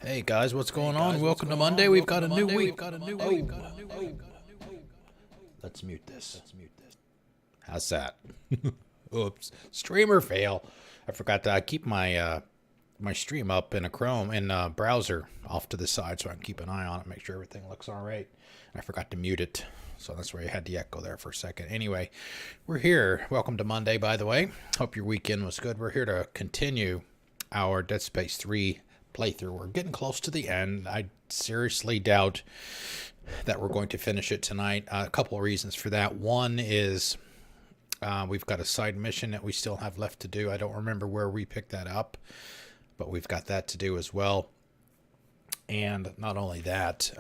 Hey guys, what's going on? Welcome to Monday. We've got a new week. Let's mute this. How's that? Oops. Streamer fail. I forgot to keep my my stream up in a Chrome browser off to the side so I can keep an eye on it, make sure everything looks all right. I forgot to mute it, so that's where you had the echo there for a second. Anyway, we're here. Welcome to Monday, by the way. Hope your weekend was good. We're here to continue our Dead Space 3 playthrough. We're getting close to the end. I seriously doubt that we're going to finish it tonight. A couple of reasons for that. One is we've got a side mission that we still have left to do. I don't remember where we picked that up, but we've got that to do as well. And not only that,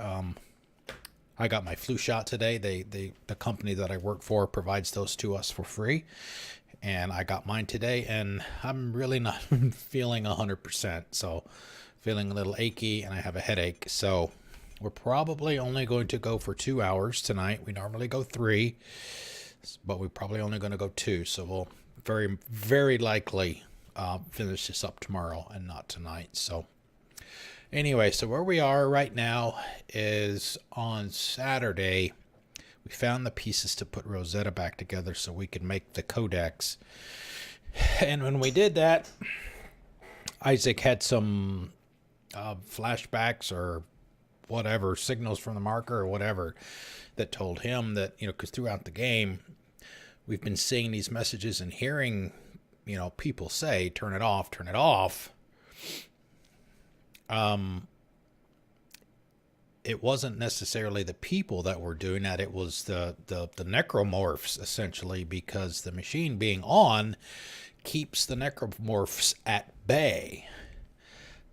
I got my flu shot today. The company that I work for provides those to us for free. And I got mine today, and I'm really not feeling 100%. So feeling a little achy, and I have a headache. So we're probably only going to go for 2 hours tonight. We normally go 3, but we're probably only going to go 2. So we'll very, very likely finish this up tomorrow and not tonight. So anyway, so where we are right now is on Saturday. We found the pieces to put Rosetta back together so we could make the codex. And when we did that, Isaac had some flashbacks or whatever, signals from the marker or whatever, that told him that, because throughout the game, we've been seeing these messages and hearing, people say, turn it off, turn it off. It wasn't necessarily the people that were doing that. It was the necromorphs, essentially, because the machine being on keeps the necromorphs at bay.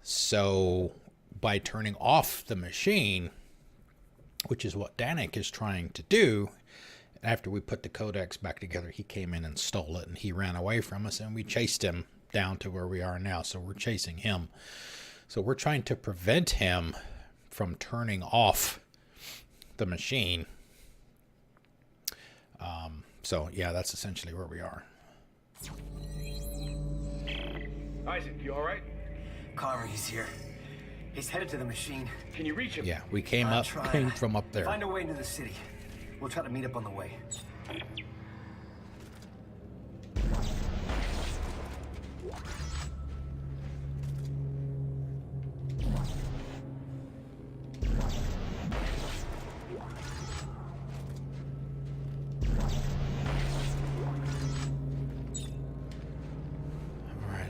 So by turning off the machine, which is what Danik is trying to do, after we put the codex back together, he came in and stole it, and he ran away from us, and we chased him down to where we are now. So we're chasing him. So we're trying to prevent him from turning off the machine. So yeah, that's essentially where we are. Isaac, you all right? Connery's here. He's headed to the machine. Can you reach him? Yeah, we came from up there. Find a way into the city. We'll try to meet up on the way.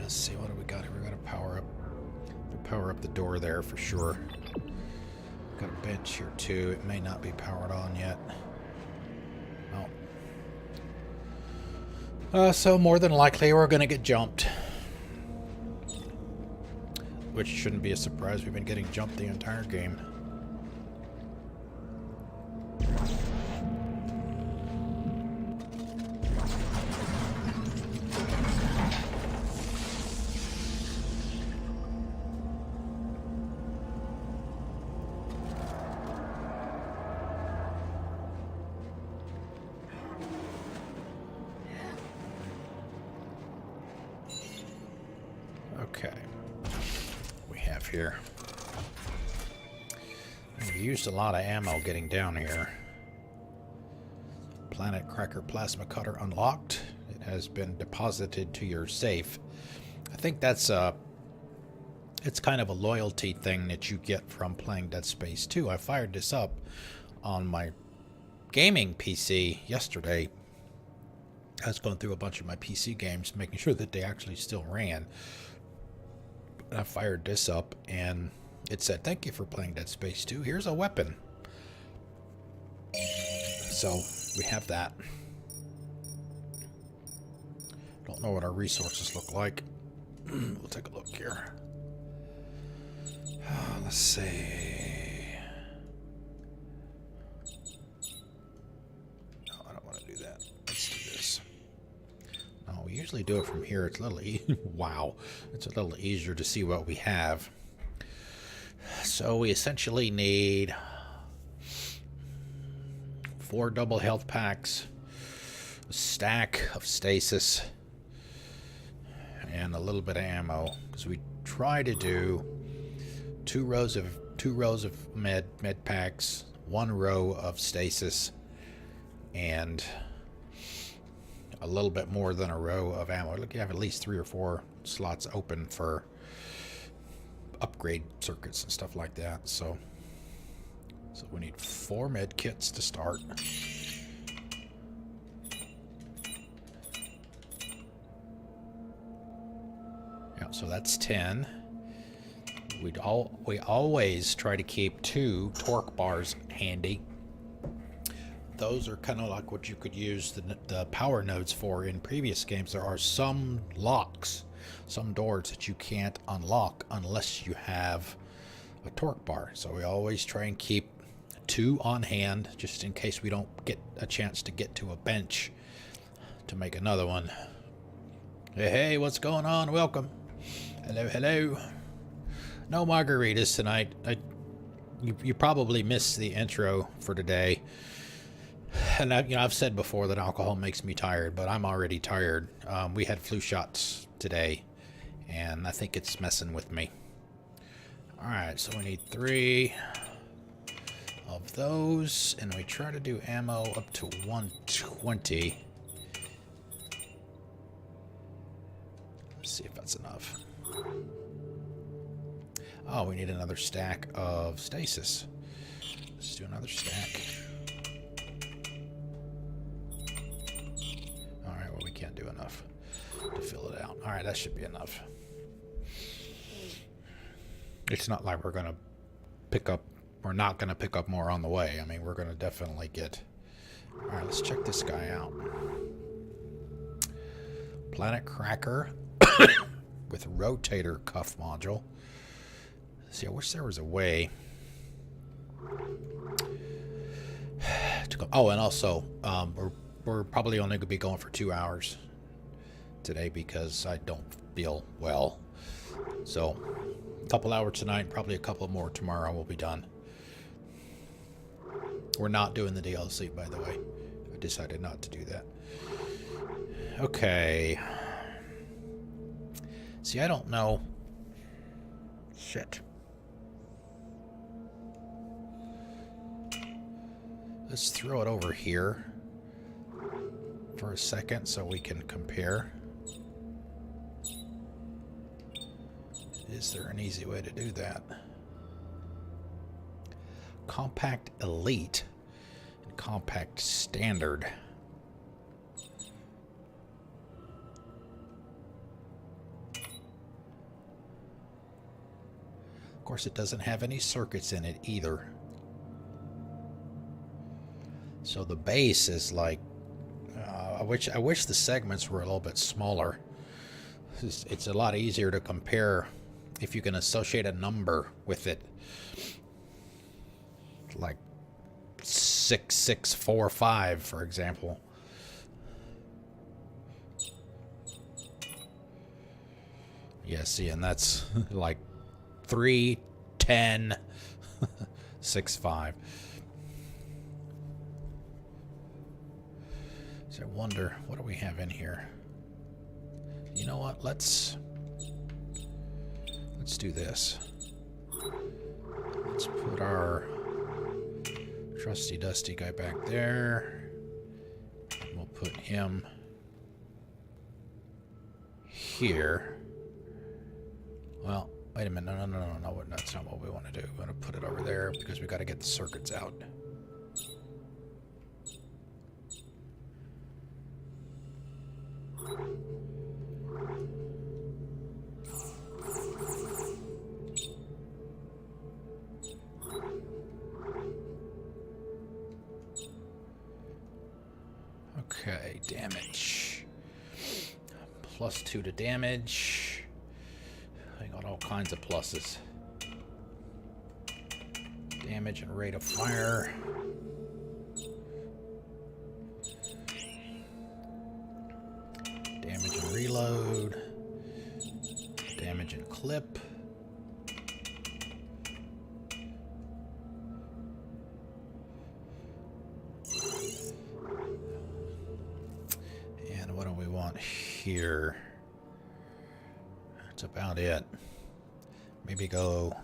Let's see, what do we got here? We got to power up the door there for sure. Got a bench here too. It may not be powered on yet. Oh. So more than likely we're going to get jumped. Which shouldn't be a surprise. We've been getting jumped the entire game. Okay, we have here. We used a lot of ammo getting down here. Planet Cracker Plasma Cutter unlocked. It has been deposited to your safe. I think that's it's kind of a loyalty thing that you get from playing Dead Space 2. I fired this up on my gaming PC yesterday. I was going through a bunch of my PC games, making sure that they actually still ran. I fired this up, and it said, "Thank you for playing Dead Space 2. Here's a weapon." So we have that. Don't know what our resources look like. We'll take a look here. Let's see. No, I don't want to do that. Let's do this. No, we usually do it from here. It's a little wow. It's a little easier to see what we have. So we essentially need 4 double health packs, a stack of stasis, and a little bit of ammo, because we try to do two rows of med packs, 1 row of stasis, and a little bit more than a row of ammo. Look, you have at least 3 or 4 slots open for upgrade circuits and stuff like that. So we need 4 med kits to start. Yeah, so that's 10. We always try to keep 2 torque bars handy. Those are kind of like what you could use the power nodes for in previous games. There are some locks, some doors that you can't unlock unless you have a torque bar. So we always try and keep 2 on hand just in case we don't get a chance to get to a bench to make another one. Hey, what's going on? Welcome. Hello. No margaritas tonight. You probably missed the intro for today. And I've said before that alcohol makes me tired, but I'm already tired. We had flu shots today, and I think it's messing with me. Alright, so we need 3 of those, and we try to do ammo up to 120. Let's see if that's enough. Oh, we need another stack of stasis. Let's do another stack. Alright, well, we can't do enough to fill it out. Alright, that should be enough. It's not like we're going to pick up, we're not going to pick up more on the way. I mean, we're going to definitely get... Alright, let's check this guy out. Planet Cracker with rotator cuff module. See, I wish there was a way to go. Oh, and also, we're probably only going to be going for 2 hours today because I don't feel well. So, a couple hours tonight, probably a couple more tomorrow. We'll be done. We're not doing the DLC, by the way. I decided not to do that. Okay. See, I don't know. Shit. Let's throw it over here for a second so we can compare. Is there an easy way to do that? Compact Elite and Compact Standard. Of course, it doesn't have any circuits in it either. So the base is like, I wish the segments were a little bit smaller. It's a lot easier to compare if you can associate a number with it. Like 6645, for example. Yeah, see, and that's like 3, 10, 6, 5. So I wonder, what do we have in here? You know what? Let's do this. Let's put our trusty dusty guy back there. We'll put him here. Well, wait a minute. No, that's not what we want to do. We want to put it over there because we got to get the circuits out. Okay, damage. +2 to damage. I got all kinds of pluses. Damage and rate of fire. Damage and reload. Damage and clip. And what do we want here? That's about it. Maybe go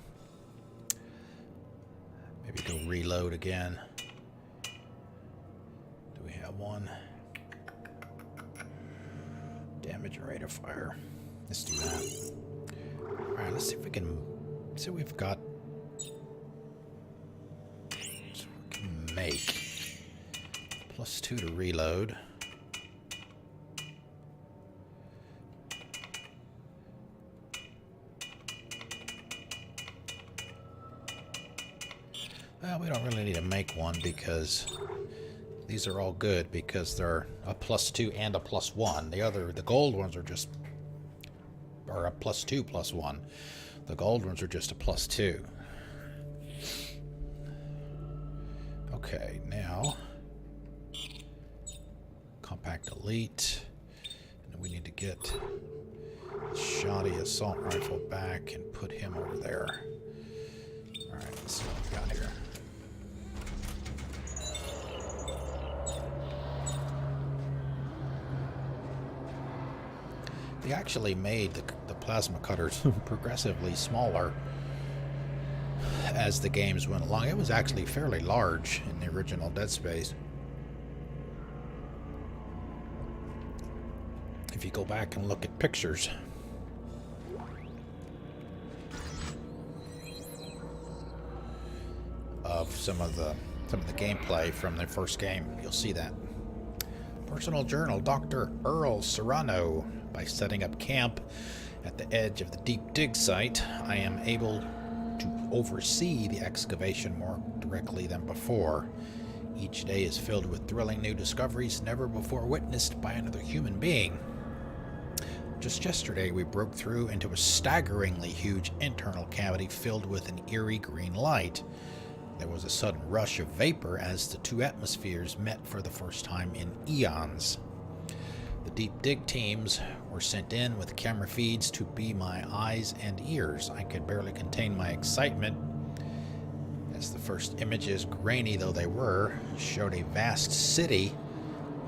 Maybe go reload again. Do we have one? Damage rate of fire. Let's do that. Alright, let's see if we can... see what we've got. So we can make. +2 to reload. Well, we don't really need to make one because these are all good because they're a +2 and a +1. The gold ones are just, or a +2 +1. The gold ones are just a +2. Okay, now compact elite, and we need to get shoddy assault rifle back and put him over there. All right, let's see what we got here. They actually made the plasma cutters progressively smaller as the games went along. It was actually fairly large in the original Dead Space. If you go back and look at pictures. Of some of the gameplay from the first game, you'll see that. Personal journal, Dr. Earl Serrano. By setting up camp at the edge of the Deep Dig site, I am able to oversee the excavation more directly than before. Each day is filled with thrilling new discoveries never before witnessed by another human being. Just yesterday, we broke through into a staggeringly huge internal cavity filled with an eerie green light. There was a sudden rush of vapor as the two atmospheres met for the first time in eons. The Deep Dig teams were sent in with camera feeds to be my eyes and ears. I could barely contain my excitement as the first images, grainy though they were, showed a vast city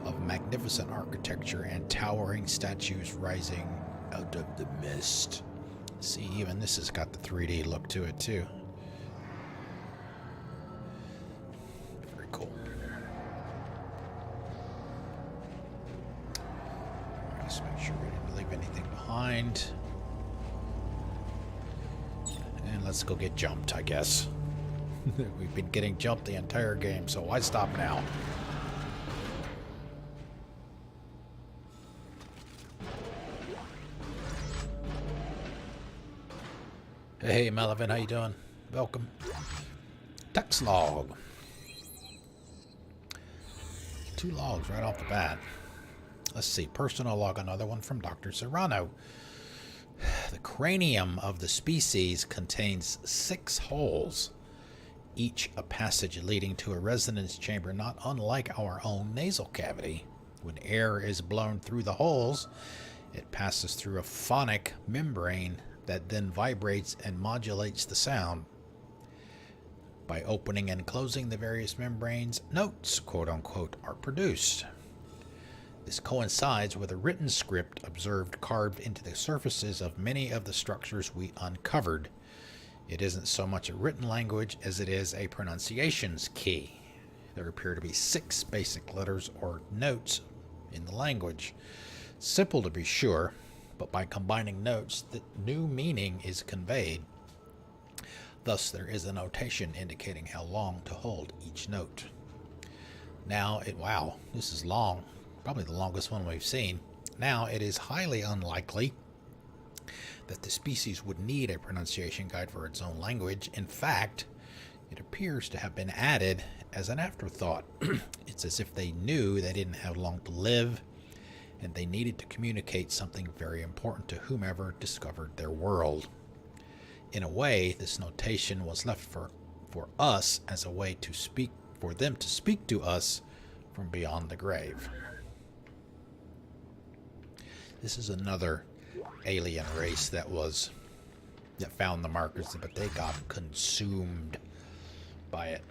of magnificent architecture and towering statues rising out of the mist. See, even this has got the 3D look to it too. Very cool. Let's make sure we didn't leave anything behind. And let's go get jumped, I guess. We've been getting jumped the entire game, so why stop now? Hey, Melvin, how you doing? Welcome. Text log. 2 logs right off the bat. Let's see, personal log, another one from Dr. Serrano. The cranium of the species contains 6 holes, each a passage leading to a resonance chamber not unlike our own nasal cavity. When air is blown through the holes, it passes through a phonic membrane that then vibrates and modulates the sound. By opening and closing the various membranes, notes, quote-unquote, are produced. This coincides with a written script observed carved into the surfaces of many of the structures we uncovered. It isn't so much a written language as it is a pronunciations key. There appear to be 6 basic letters or notes in the language. Simple to be sure, but by combining notes, the new meaning is conveyed. Thus, there is a notation indicating how long to hold each note. Now, wow, this is long. Probably the longest one we've seen. Now, it is highly unlikely that the species would need a pronunciation guide for its own language. In fact, it appears to have been added as an afterthought. It's as if they knew they didn't have long to live, and they needed to communicate something very important to whomever discovered their world. In a way, this notation was left for us as a way to speak, for them to speak to us from beyond the grave. This is another alien race that found the markers, but they got consumed by it.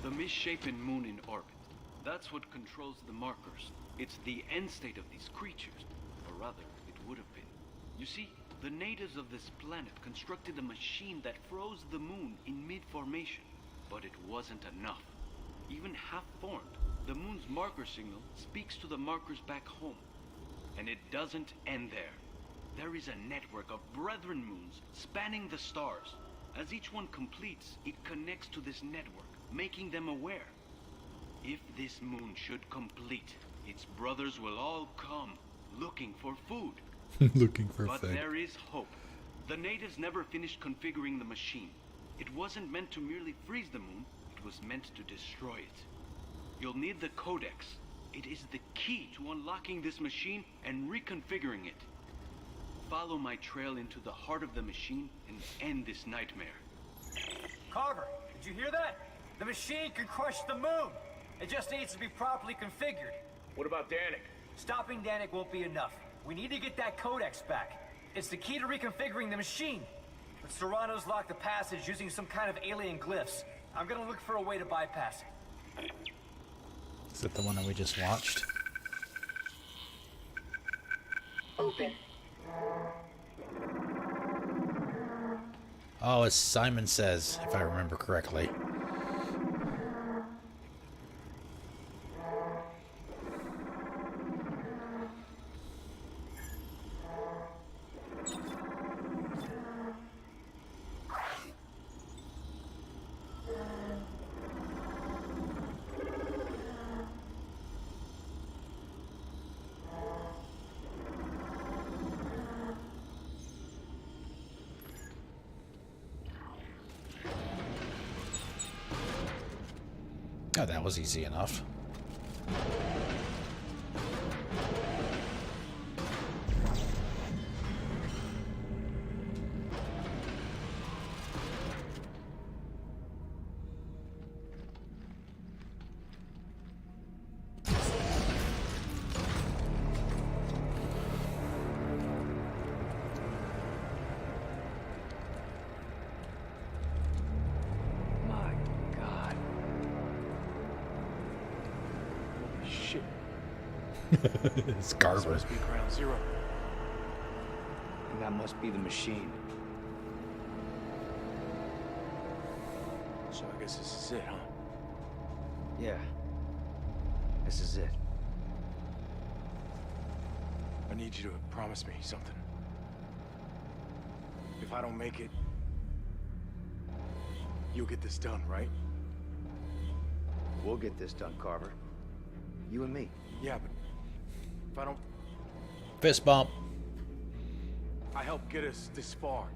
The misshapen moon in orbit. That's what controls the markers. It's the end state of these creatures. Or rather, it would have been. You see, the natives of this planet constructed a machine that froze the moon in mid-formation. But it wasn't enough. Even half-formed, the moon's marker signal speaks to the markers back home. And it doesn't end there. There is a network of brethren moons spanning the stars. As each one completes, it connects to this network, making them aware. If this moon should complete, its brothers will all come, looking for food. Looking for But food. there is hope. The natives never finished configuring the machine. It wasn't meant to merely freeze the moon, it was meant to destroy it. You'll need the Codex. It is the key to unlocking this machine and reconfiguring it. Follow my trail into the heart of the machine and end this nightmare. Carver, did you hear that? The machine can crush the moon. It just needs to be properly configured. What about Danik? Stopping Danik won't be enough. We need to get that Codex back. It's the key to reconfiguring the machine. But Serrano's locked the passage using some kind of alien glyphs. I'm gonna look for a way to bypass it. Is that the one that we just watched? Open. Oh, as Simon says, if I remember correctly. Oh, that was easy enough. My God. Holy shit. It's Carver. Must be ground zero. And that must be the machine. So I guess this is it, huh? Yeah. This is it. I need you to promise me something. If I don't make it, you'll get this done, right? We'll get this done, Carver. You and me. Yeah, but if I don't, Fist bump. I helped get us this far.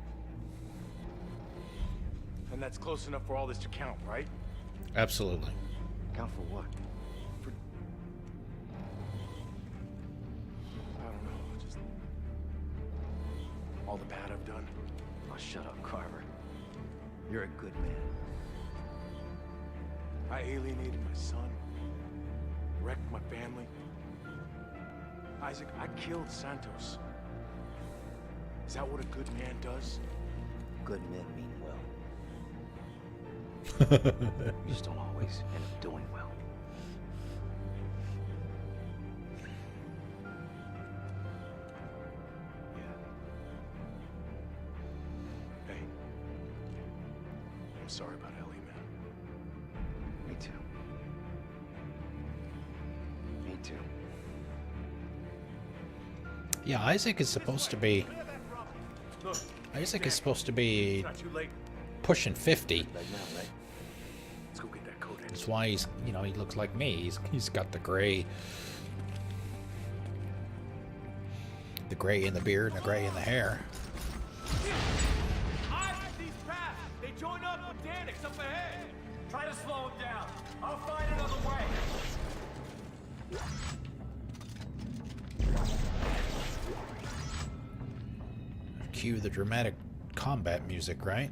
And that's close enough for all this to count, right? Absolutely. Count for what? I don't know, just all the bad I've done. Oh, shut up, Carver. You're a good man. I alienated my son, wrecked my family. Isaac, I killed Santos. Is that what a good man does? Good men mean well. You just don't always end up doing well. Yeah. Hey. I'm sorry about Ellie, man. Me too. Me too. Yeah, Isaac is supposed to be. Look, Isaac is supposed to be it's not too late. pushing 50. Right now, right? Let's go get that Codex. That's why he's, you know, he looks like me. He's got the gray in the beard and the gray in the hair. Eyes these paths! They join up with Danix up ahead! Try to slow him down. I'll find another way. Cue the dramatic combat music, right?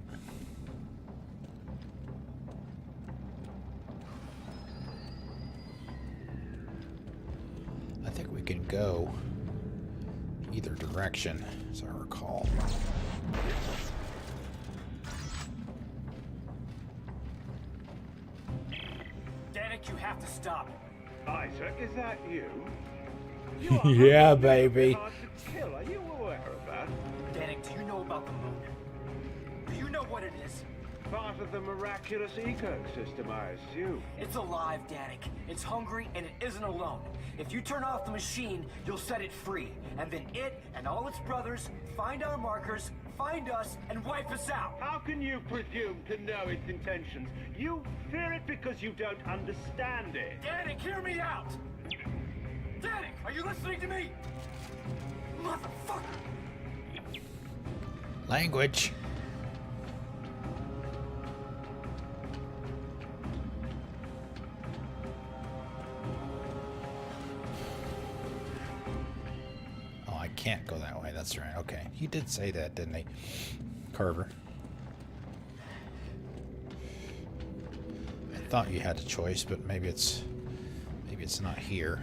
I think we can go either direction, as I recall. Danik, you have to stop. Isaac, is that you? Yeah, baby. Hard to kill. Are you aware of that? Danik, do you know about the moon? Do you know what it is? Part of the miraculous ecosystem, I assume. It's alive, Danik. It's hungry and it isn't alone. If you turn off the machine, you'll set it free. And then it and all its brothers find our markers, find us, and wipe us out. How can you presume to know its intentions? You fear it because you don't understand it. Danik, hear me out! Danik, are you listening to me? Motherfucker! Language. Oh, I can't go that way. That's right. Okay. He did say that, didn't he? Carver. I thought you had a choice, but maybe it's not here.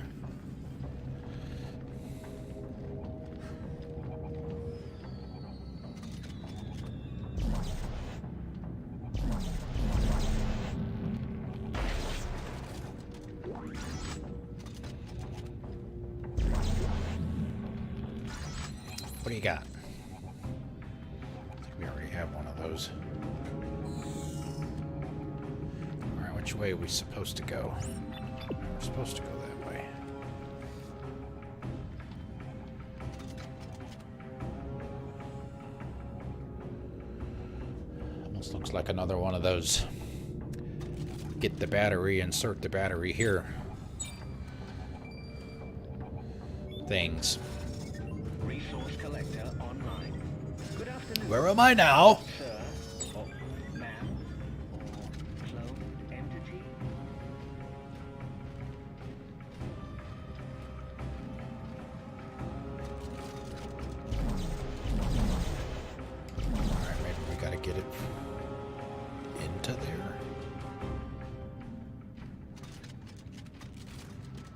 What do you got? We already have one of those. Alright, which way are we supposed to go? We're supposed to go that way. Almost looks like another one of those. Get the battery, insert the battery here. Things. Resource collector online. Good afternoon, Where am I now? sir, or ma'am, or clone entity. Alright, maybe we gotta get it into there.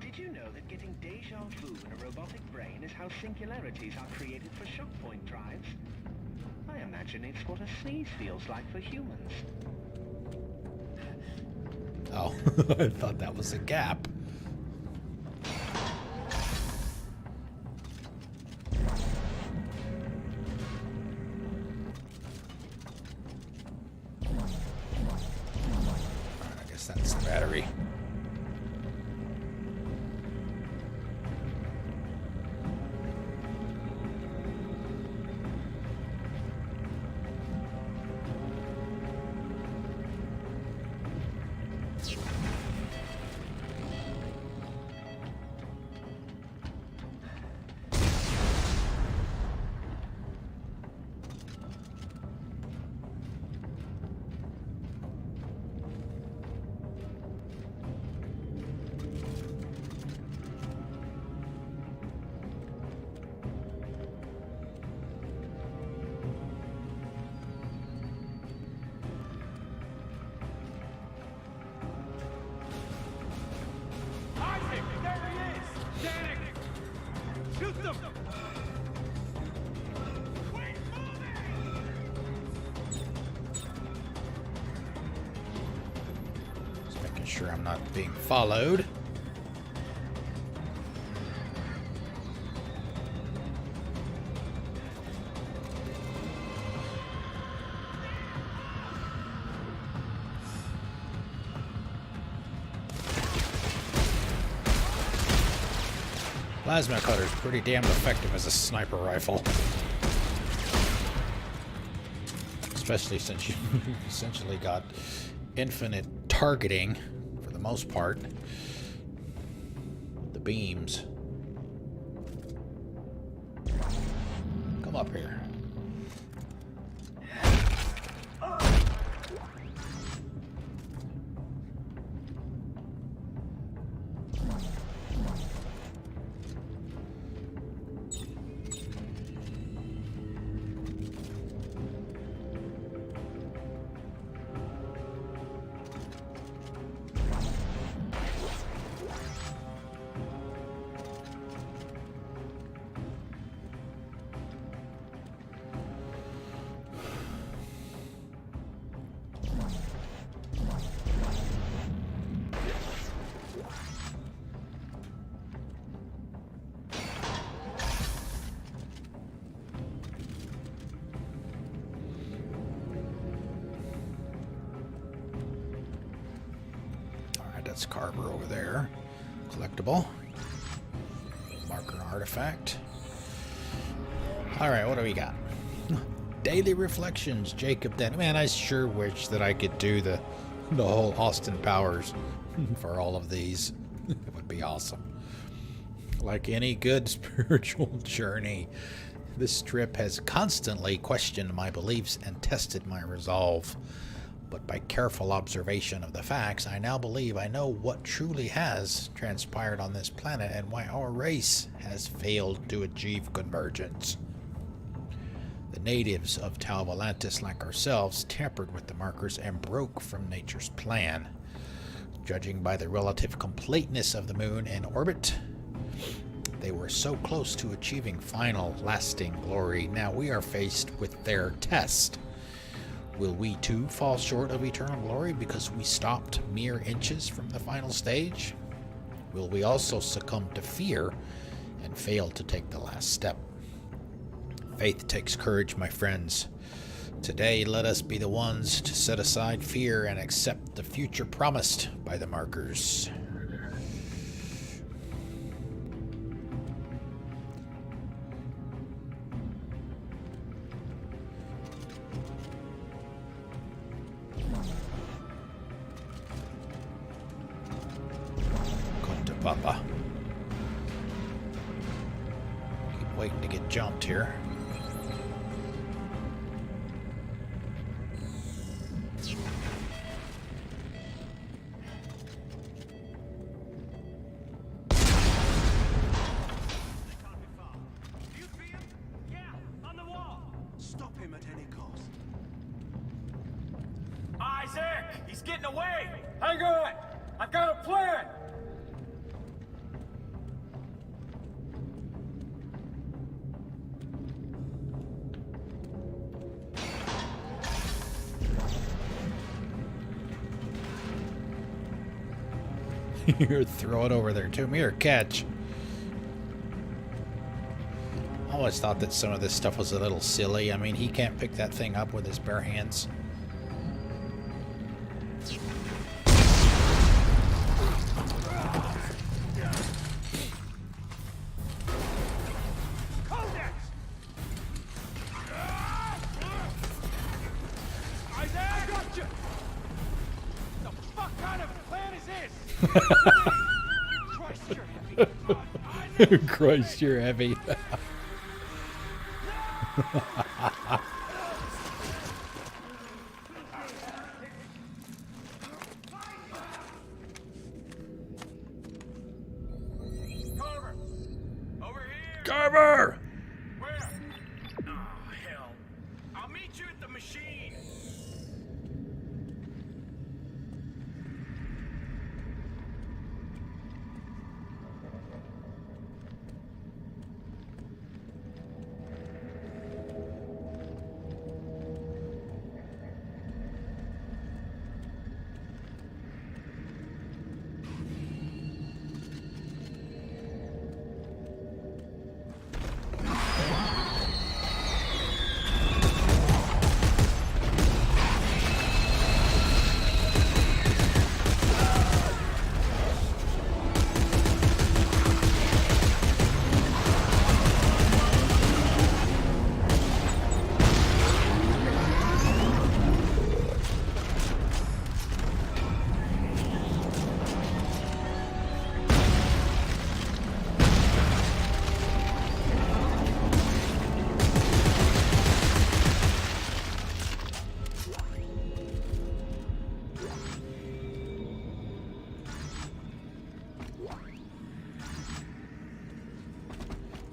Did you know that getting deja vu in a robotic brain is how singularities are created for shock point drives? I imagine it's what a sneeze feels like for humans. Oh, I thought that was a gap. I guess that's the battery. Isaac, there he is! Danik! Shoot them! Just making sure I'm not being followed. Plasma cutter's pretty damn effective as a sniper rifle. Especially since you essentially got infinite targeting for the most part. The beams. Come up here. That's Carver over there. Collectible. Marker artifact. Alright, what do we got? Daily Reflections, Jacob Dent. Man, I sure wish that I could do the whole Austin Powers for all of these. It would be awesome. Like any good spiritual journey, this trip has constantly questioned my beliefs and tested my resolve. But by careful observation of the facts, I now believe I know what truly has transpired on this planet and why our race has failed to achieve convergence. The natives of Tau Volantis, like ourselves, tampered with the markers and broke from nature's plan. Judging by the relative completeness of the moon in orbit, they were so close to achieving final, lasting glory. Now we are faced with their test. Will we too fall short of eternal glory because we stopped mere inches from the final stage? Will we also succumb to fear and fail to take the last step? Faith takes courage, my friends. Today, let us be the ones to set aside fear and accept the future promised by the markers. Come to Papa. Keep waiting to get jumped here. Stop him at any cost. Isaac! He's getting away! Hang on! I've got a plan! Here, throw it over there to me or catch. I always thought that some of this stuff was a little silly. I mean, he can't pick that thing up with his bare hands. Christ, you're heavy. Carver! Over here! Carver! Where? Oh, hell. I'll meet you at the machine.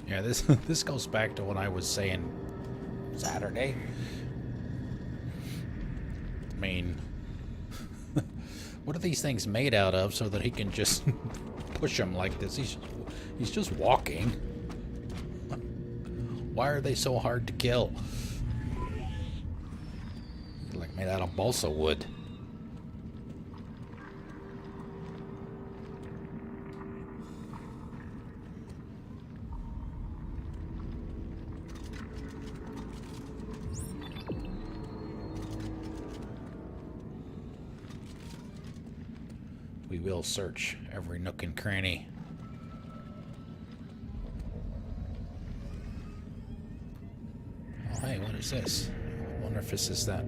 Yeah, this goes back to what I was saying Saturday. I mean, what are these things made out of so that he can just push them like this? He's just walking. Why are they so hard to kill? Like made out of balsa wood. We We will search every nook and cranny. Oh, hey, what is this? I wonder if this is that.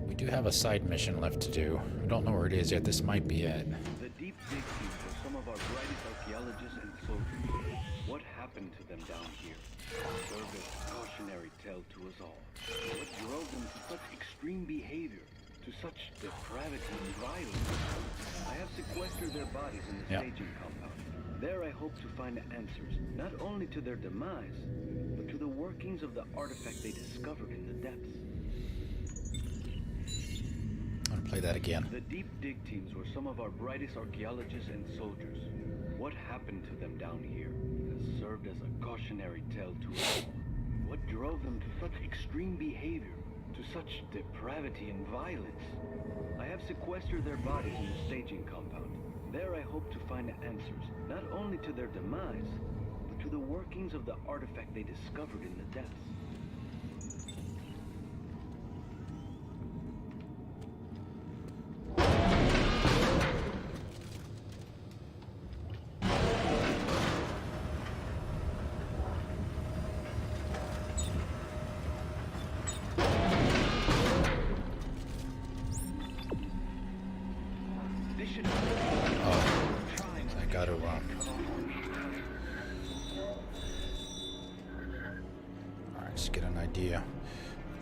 We do have a side mission left to do. I don't know where it is yet. This might be it. The deep dig teams are some of our brightest archaeologists and soldiers. What happened to them down here? Served as a cautionary tale to us all. What drove them to such extreme behavior, to such depravity and violence? I have sequestered their bodies in the staging compound. There I hope to find answers, not only to their demise, but to the workings of the artifact they discovered in the depths. I'm gonna play that again. The deep dig teams were some of our brightest archaeologists and soldiers. What happened to them down here has served as a cautionary tale to us all. What drove them to such extreme behavior, to such depravity and violence? I have sequestered their bodies in the staging compound. There I hope to find answers, not only to their demise, but to the workings of the artifact they discovered in the depths.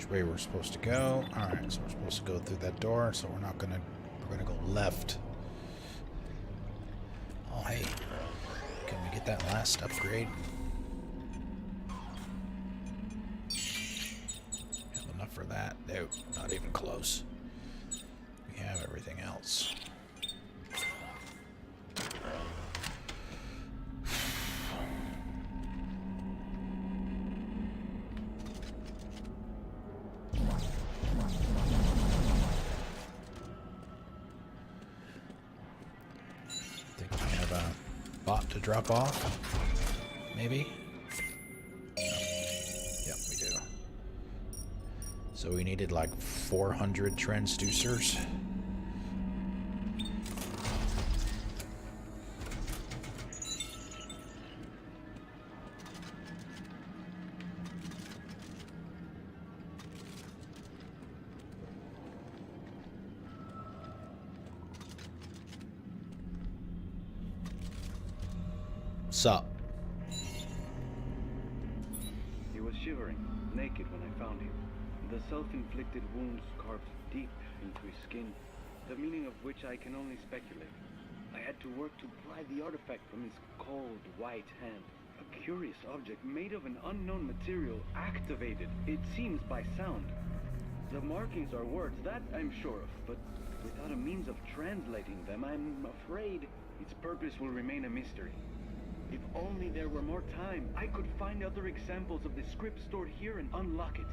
Way we're supposed to go. Alright, so we're supposed to go through that door, so we're gonna go left. Oh hey. Can we get that last upgrade? Have enough for that? Nope, not even close. We have everything else. Drop off, maybe? Yep, we do. So we needed like 400 transducers. Sup? He was shivering, naked when I found him. The self-inflicted wounds carved deep into his skin, the meaning of which I can only speculate. I had to work to pry the artifact from his cold, white hand. A curious object made of an unknown material, activated, it seems, by sound. The markings are words, that I'm sure of, but without a means of translating them, I'm afraid its purpose will remain a mystery. If only there were more time, I could find other examples of the script stored here and unlock it.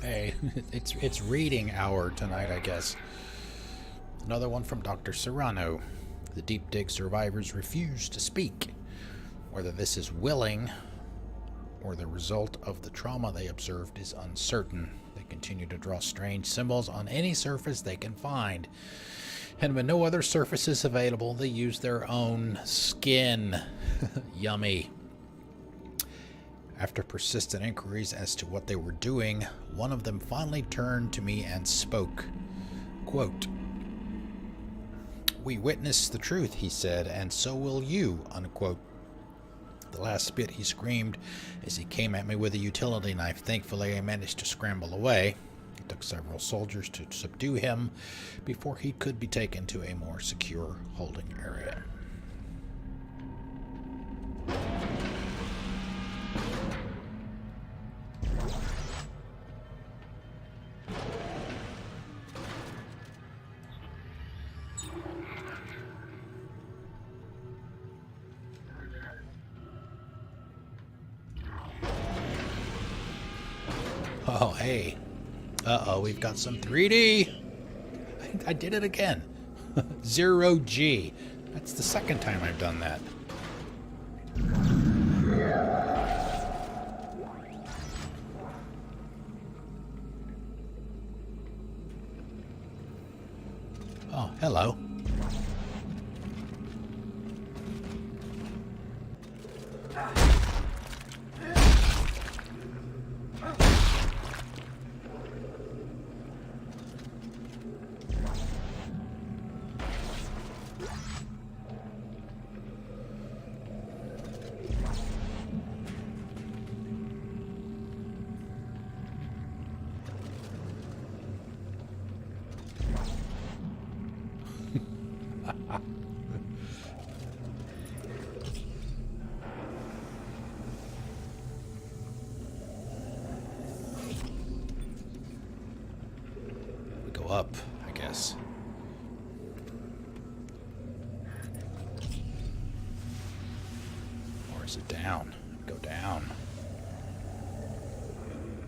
Hey, it's reading hour tonight, I guess. Another one from Dr. Serrano. The deep dig survivors refuse to speak. Whether this is willing or the result of the trauma they observed is uncertain. They continue to draw strange symbols on any surface they can find. And when no other surface is available, they use their own skin. Yummy. After persistent inquiries as to what they were doing, one of them finally turned to me and spoke. Quote, "We witnessed the truth," he said, "and so will you," unquote. The last bit he screamed as he came at me with a utility knife. Thankfully, I managed to scramble away. It took several soldiers to subdue him before he could be taken to a more secure holding area. Oh, hey. Uh-oh, we've got some 3D. I did it again. 0G. That's the second time I've done that. Oh, hello. We go up, I guess. Or is it down? Go down.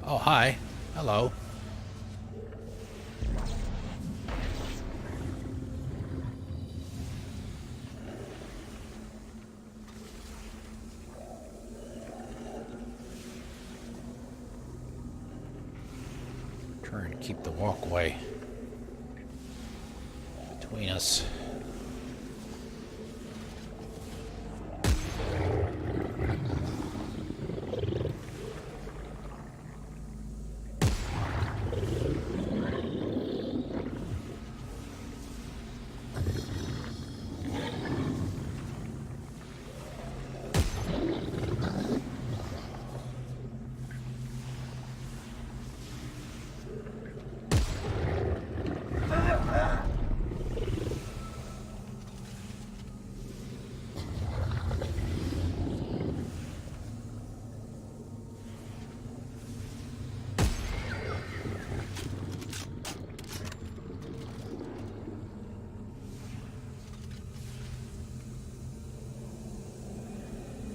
Oh, hi. Hello. Trying to keep the walkway between us.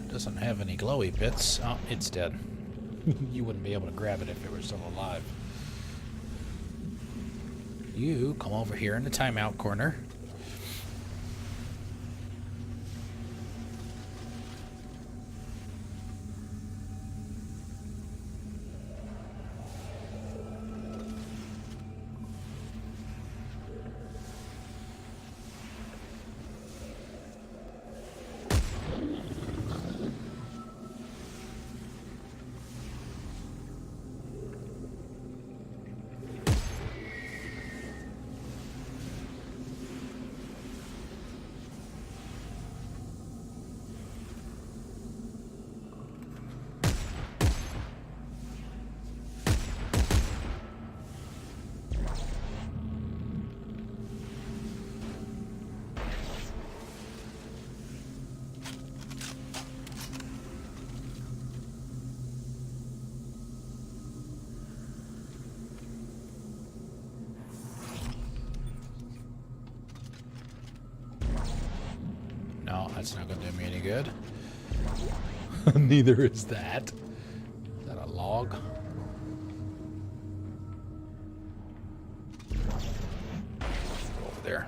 Doesn't have any glowy bits. Oh, it's dead. You wouldn't be able to grab it if it were still alive. You come over here in the timeout corner. No, that's not going to do me any good. Neither is that. Is that a log? Go over there.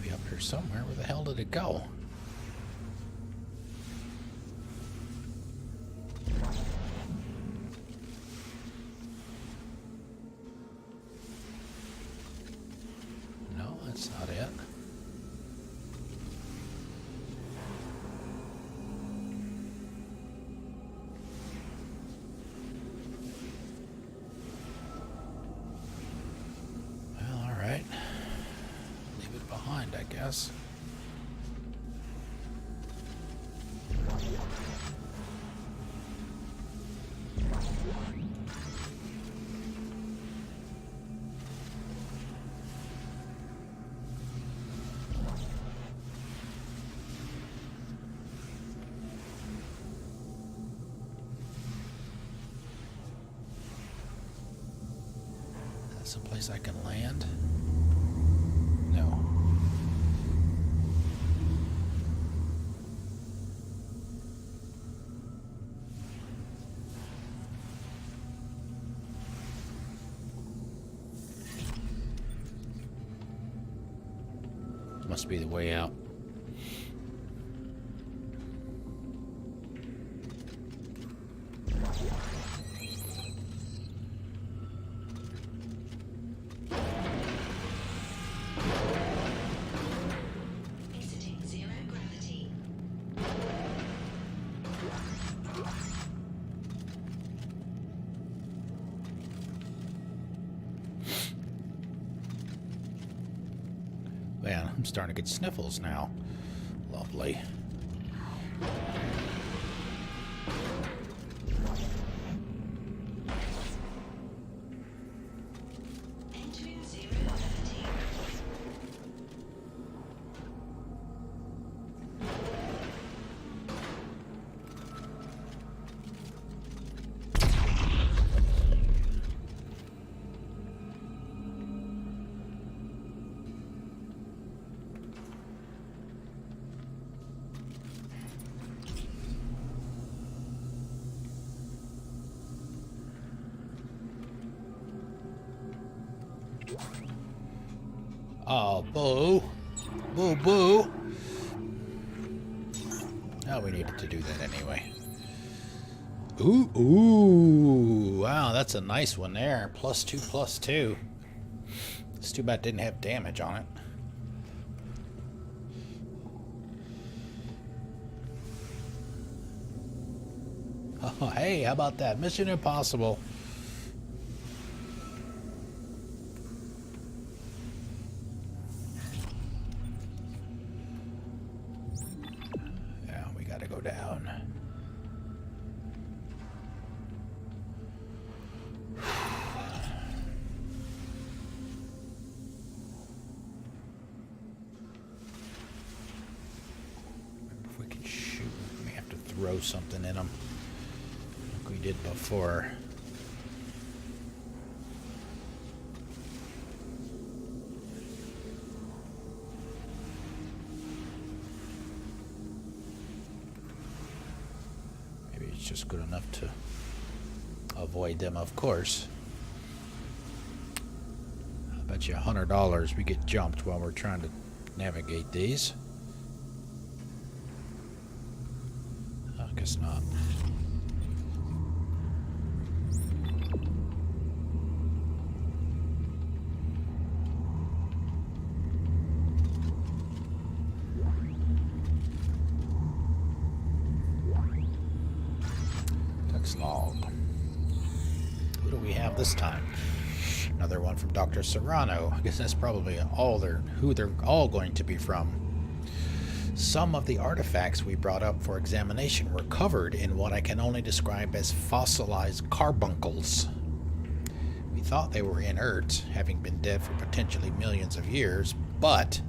Be up here somewhere. Where the hell did it go? No, that's not it. Well, all right. Leave it behind, I guess. That's a place I can land? No. Must be the way out. Exiting zero gravity. Man, I'm starting to get sniffles now. Lovely. Entering zero gravity. Oh, boo. Boo, boo. Oh, we needed to do that anyway. Ooh, ooh. Wow, that's a nice one there. +2, +2. It's too bad it didn't have damage on it. Oh, hey, how about that? Mission Impossible. Yeah, we gotta go down. If we can shoot, we may have to throw something in them like we did before. Maybe it's just good enough to avoid them, of course. I bet you $100 we get jumped while we're trying to navigate these. I guess not. Text log. Who do we have this time? Another one from Dr. Serrano. I guess that's probably who they're all going to be from. Some of the artifacts we brought up for examination were covered in what I can only describe as fossilized carbuncles. We thought they were inert, having been dead for potentially millions of years, but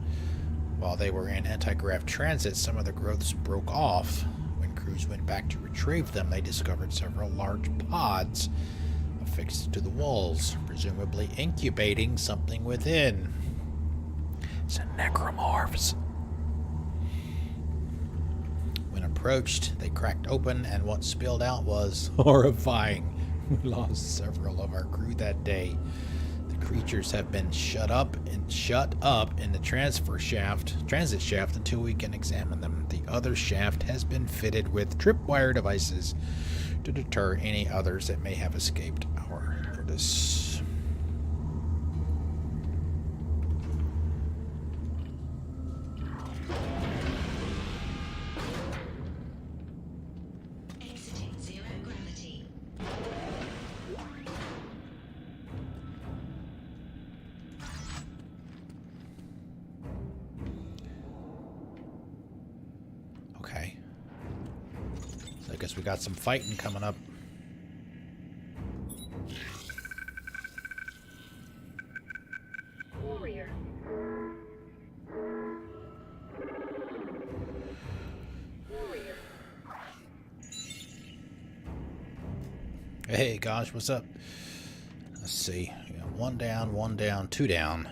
while they were in anti-grav transit, some of the growths broke off. When crews went back to retrieve them, they discovered several large pods affixed to the walls, presumably incubating something within. It's a necromorphs. When approached, they cracked open, and what spilled out was horrifying. We lost several of our crew that day. The creatures have been shut up in the transit shaft until we can examine them. The other shaft has been fitted with tripwire devices to deter any others that may have escaped our notice. Exiting zero gravity. Okay. So I guess we got some fighting coming up. Warrior. Warrior. Hey, gosh, what's up? Let's see. We got one down, two down.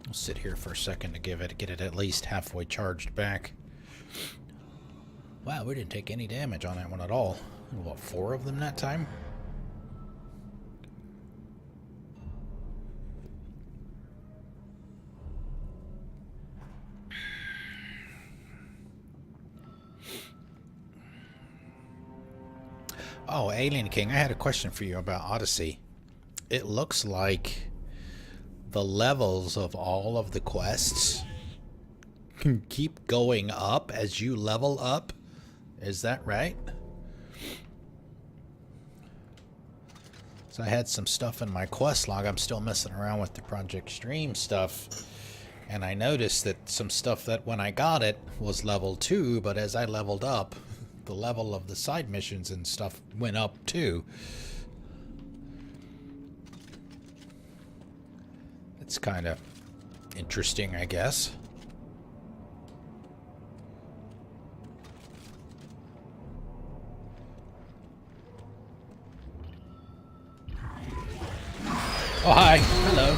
I'll sit here for a second to get it at least halfway charged back. Wow, we didn't take any damage on that one at all. What, 4 of them that time? Oh, Alien King, I had a question for you about Odyssey. It looks like the levels of all of the quests can keep going up as you level up. Is that right? So I had some stuff in my quest log. I'm still messing around with the Project Stream stuff. And I noticed that some stuff that when I got it was level 2, but as I leveled up, the level of the side missions and stuff went up too. It's kind of interesting, I guess. Oh, hi. Hello.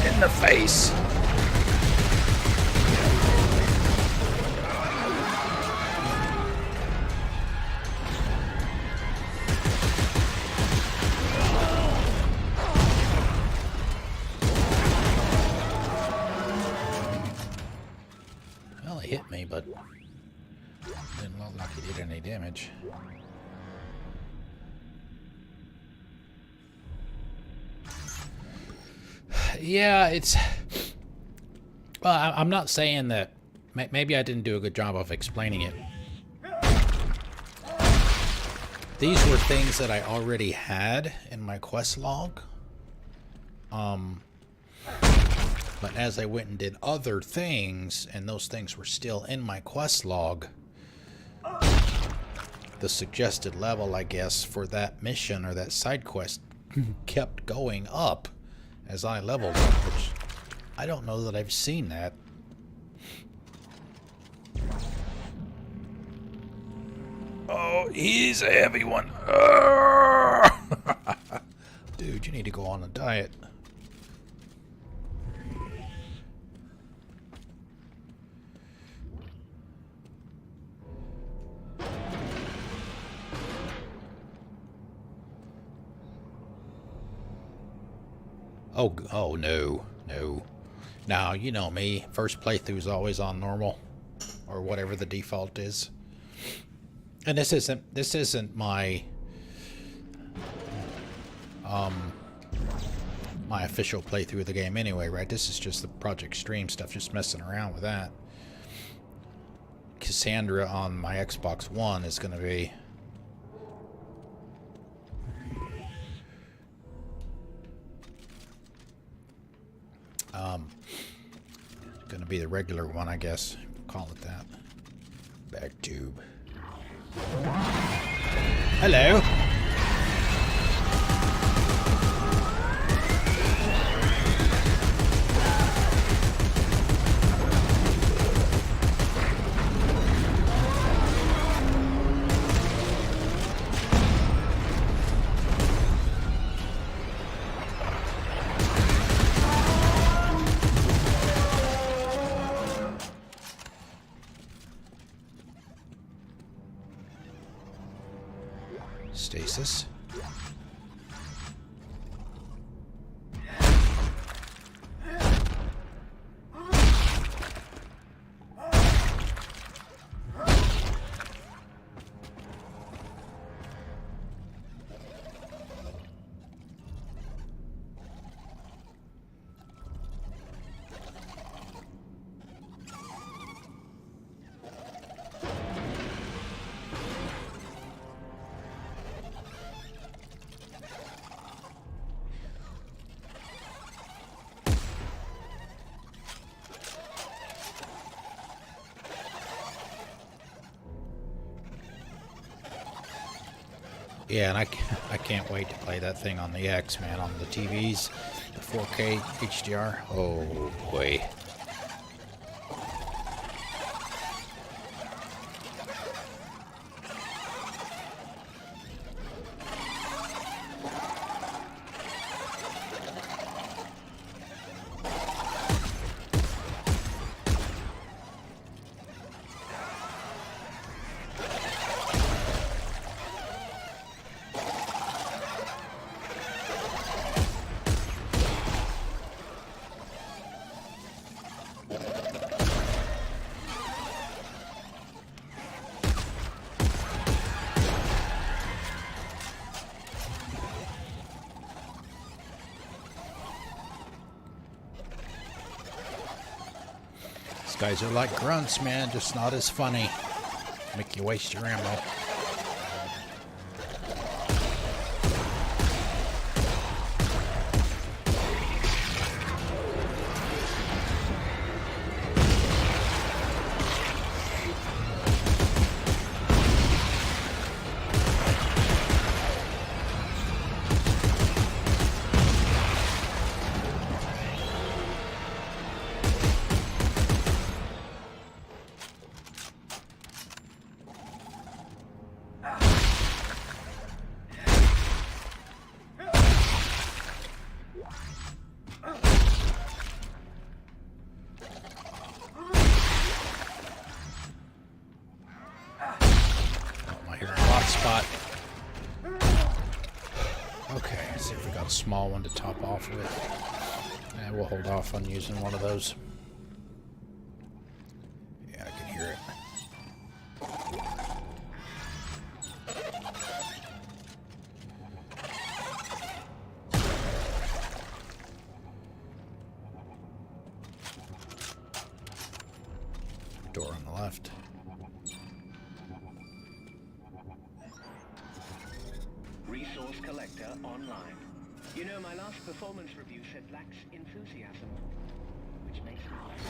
In the face. Well, it hit me, but didn't look like it did any damage. Yeah, it's... Well, I'm not saying that... Maybe I didn't do a good job of explaining it. These were things that I already had in my quest log. But as I went and did other things, and those things were still in my quest log, the suggested level, I guess, for that mission or that side quest kept going up as I leveled up, which I don't know that I've seen that. Oh, he's a heavy one. Dude, you need to go on a diet. Oh no, no. Now, you know me. First playthrough is always on normal, or whatever the default is. And this isn't my my official playthrough of the game anyway, right? This is just the Project Stream stuff, just messing around with that. Cassandra on my Xbox One is going to be going to be the regular one, I guess. Call it that. Back tube. Hello. Stasis. Yeah, and I can't wait to play that thing on the X, man, on the TVs, the 4K HDR. Oh boy. These guys are like grunts, man, just not as funny. Make you waste your ammo. Spot. Okay, let's see if we got a small one to top off with. And we'll hold off on using one of those. Yeah, I can hear it. Door on the left. Resource collector online. You know, my last performance review said lacks enthusiasm, which makes me laugh.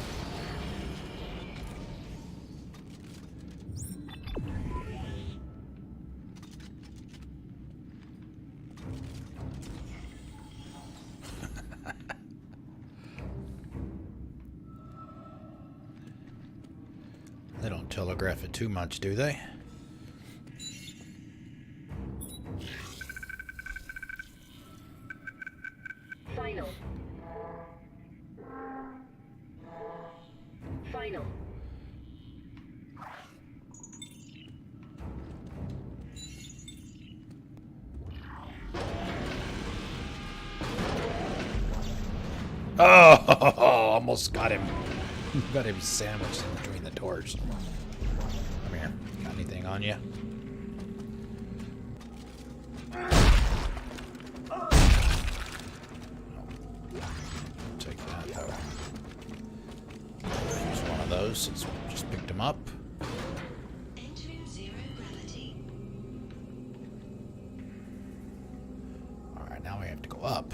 They don't telegraph it too much, do they? Final. Final. Oh, almost got him. Got him sandwiched in between the doors. Come here. Got anything on you? Take that though. Use one of those since we just picked him up. Entering zero gravity. Alright, now we have to go up.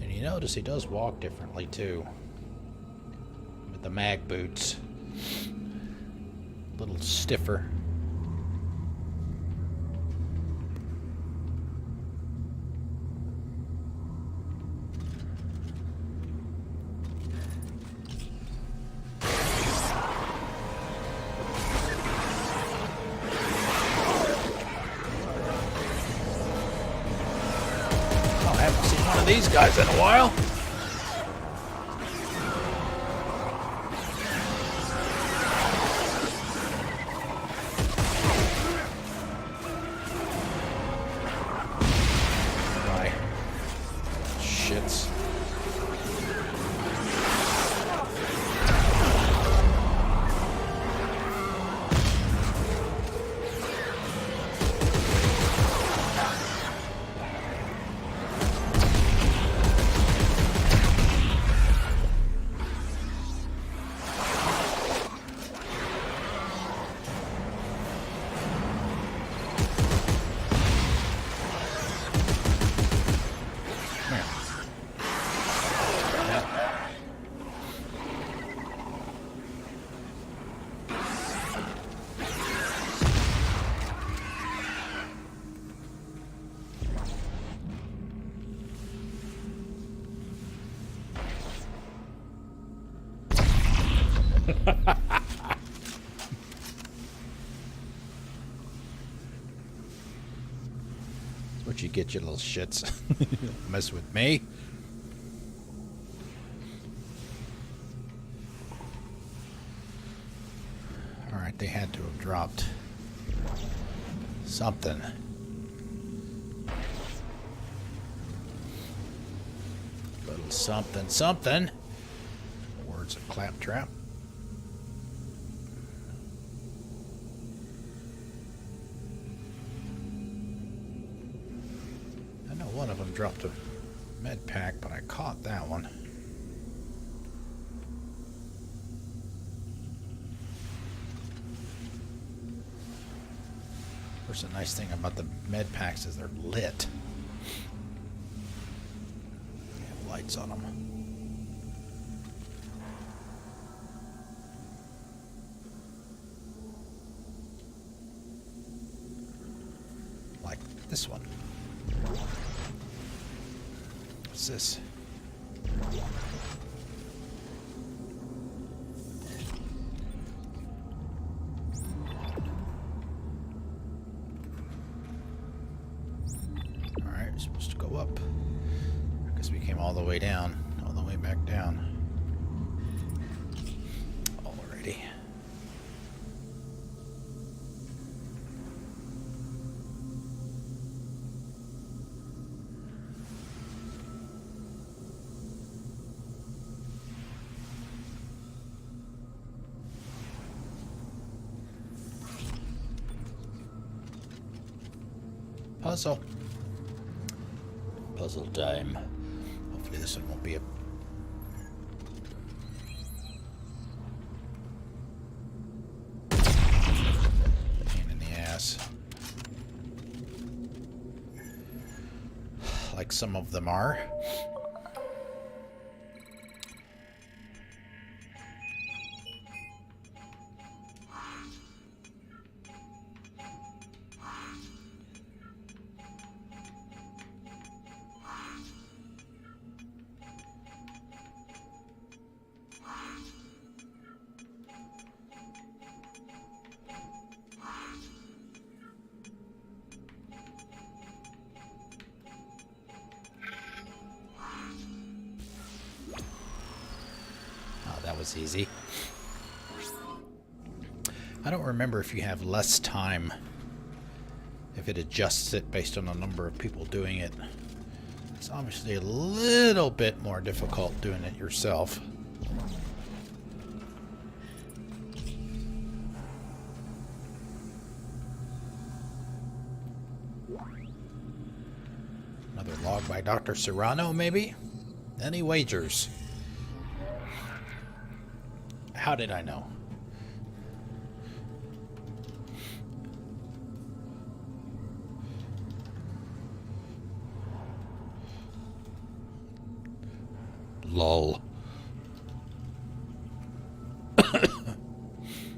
And you notice he does walk differently too. With the mag boots. A little stiffer. I haven't seen one of these guys in a while. Bye. Shits. Come here. That's what you get, you little shits. Mess with me. Alright, they had to have dropped something. Little something, something. Words of claptrap. I know one of them dropped a med pack, but I caught that one. Of course, the nice thing about the med packs is they're lit. They have lights on them. Like this one. What's this? Alright, we're supposed to go up. I guess we came all the way down. All the way back down. Alrighty. Puzzle. Puzzle time. Hopefully this one won't be a... pain in the ass. Like some of them are. That was easy. I don't remember if you have less time, if it adjusts it based on the number of people doing it. It's obviously a little bit more difficult doing it yourself. Another log by Dr. Serrano, maybe? Any wagers? How did I know? Lol.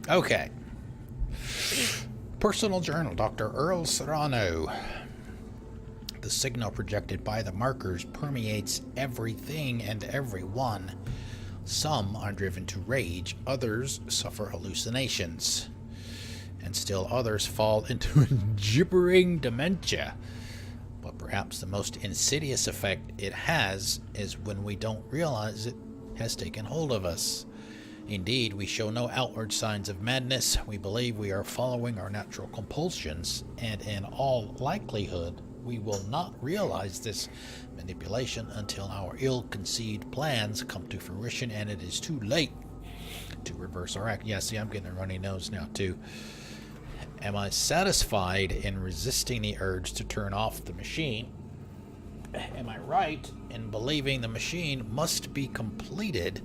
Okay. Personal journal, Dr. Earl Serrano. The signal projected by the markers permeates everything and everyone. Some are driven to rage, others suffer hallucinations, and still others fall into gibbering dementia. But perhaps the most insidious effect it has is when we don't realize it has taken hold of us. Indeed, we show no outward signs of madness. We believe we are following our natural compulsions, and in all likelihood, we will not realize this manipulation until our ill-conceived plans come to fruition and it is too late to reverse our act. Yeah, see, I'm getting a runny nose now, too. Am I satisfied in resisting the urge to turn off the machine? Am I right in believing the machine must be completed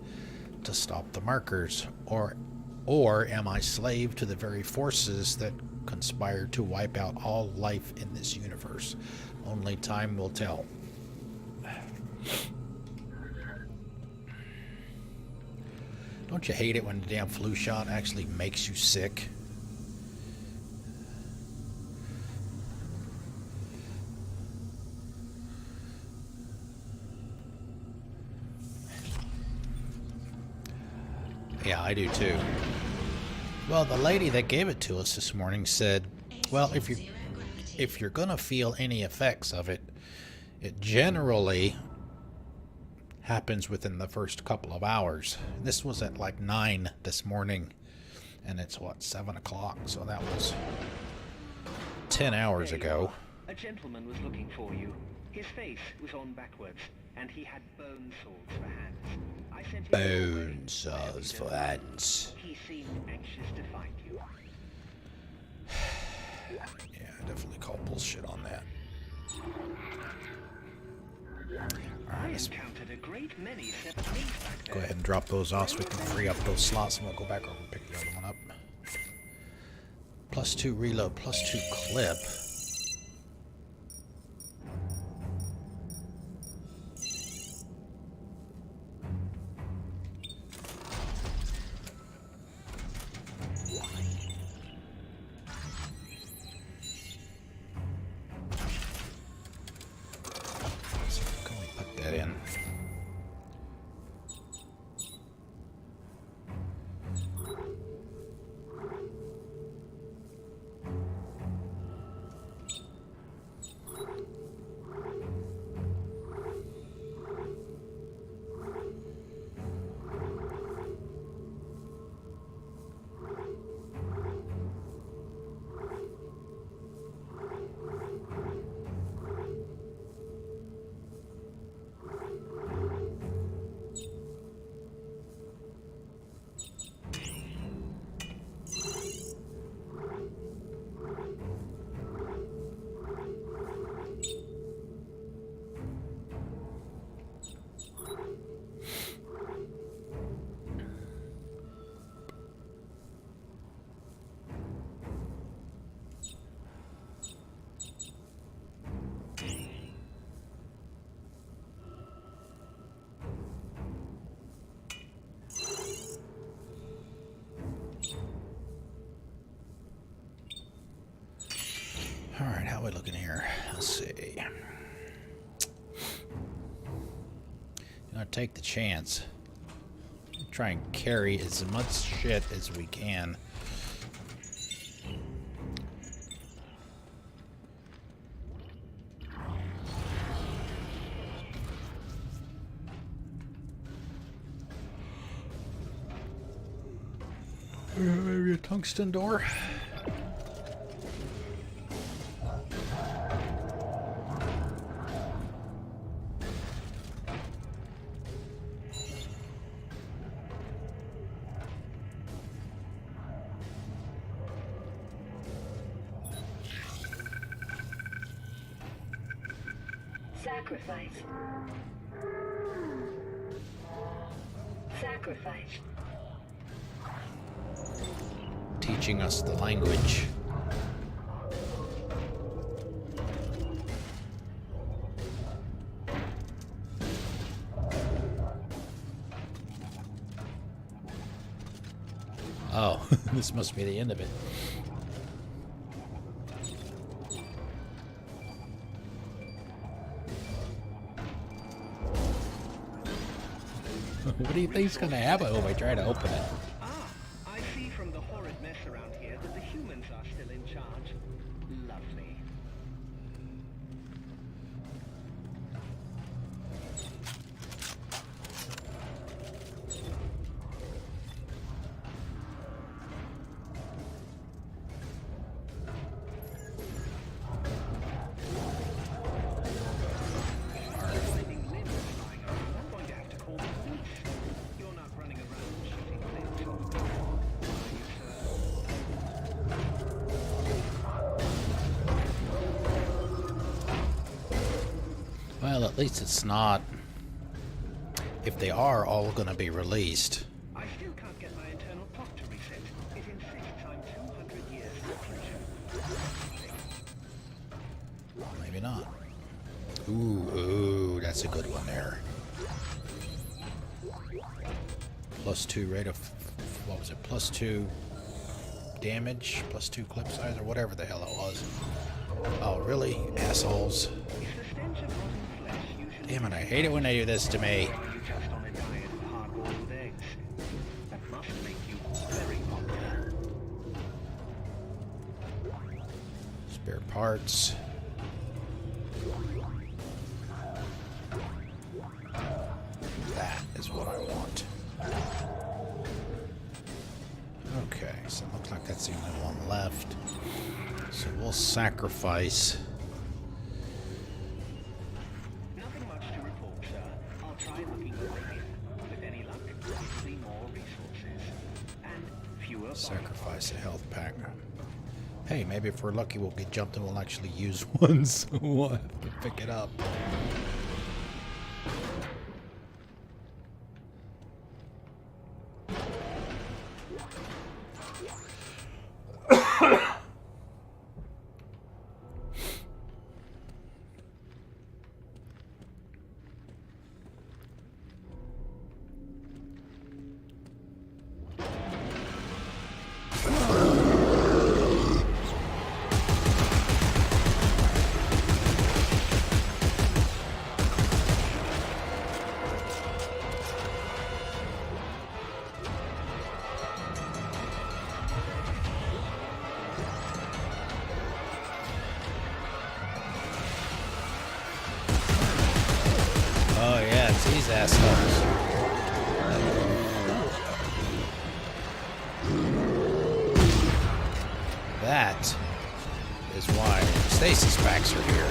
to stop the markers? Or am I slave to the very forces that conspire to wipe out all life in this universe? Only time will tell. Don't you hate it when the damn flu shot actually makes you sick? Yeah, I do too. Well, the lady that gave it to us this morning said, well, if you're gonna feel any effects of it, it generally happens within the first couple of hours. This was at like 9 this morning, and it's what, 7 o'clock, so that was 10 hours ago. A gentleman was looking for you. His face was on backwards, and he had bone saws for hands. I sent him Bone saws for hands. He seemed anxious to find you. Yeah, I definitely call bullshit on that. I encountered a great many 70s back there. Go ahead and drop those off so we can free up those slots, and we'll go back over and pick the other one up. +2 reload, +2 clip. So can we put that in? Alright, how are we looking here? Let's see. Gonna take the chance. Try and carry as much shit as we can. Maybe a tungsten door? Sacrifice. Sacrifice. Teaching us the language. Oh, this must be the end of it. What do you think's gonna happen if I try to open it? Ah, I see from the horrid mess around here that the humans are still in charge. Lovely. Finding limbs lying around. I'm going to have to call the police. You're not running around shooting things off the wall, are you, sir? Well, at least it's not. If they are all gonna be released. I still can't get my internal clock to reset. It insists I'm 200 years in the future. Well, maybe not. Ooh, that's a good one there. +2 rate of, what was it? +2 damage, +2 clip size, or whatever the hell it was. Oh, really? Assholes. Is the stench of rotten flesh usually Damn it, I hate it when they do this to me. or are you just on a diet of hard-boiled eggs? That must Spare parts. That is what I want. Okay, so it looks like that's the only one left. So we'll sacrifice. Nothing much to report, sir. I'll try looking over here. With any luck, we'll see more resources. And fewer Sacrifice a health pack. Hey, maybe if we're lucky we'll get jumped and we'll actually use one, so we'll have to pick it up. Oh yeah, it's these assholes. That is why stasis packs are here.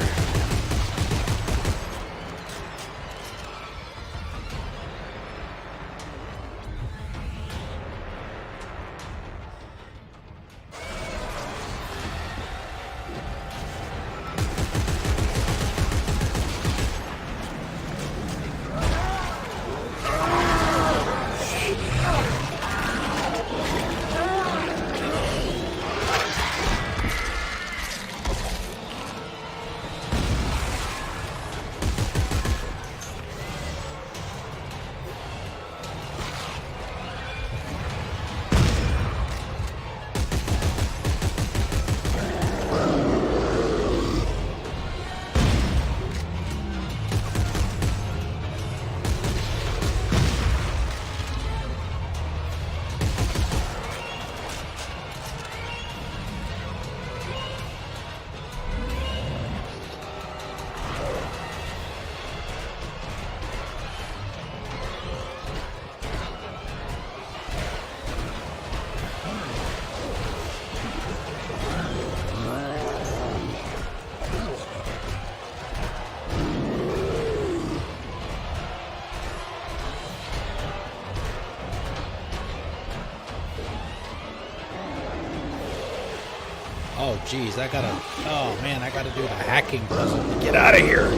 Oh, geez, I gotta... Oh, man, I gotta do the hacking puzzle to get out of here.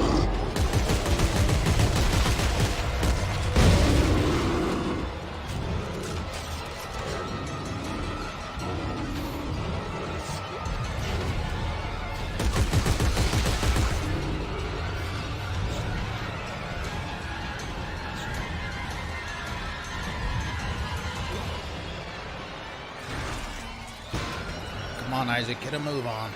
Come on, Isaac, get a move on.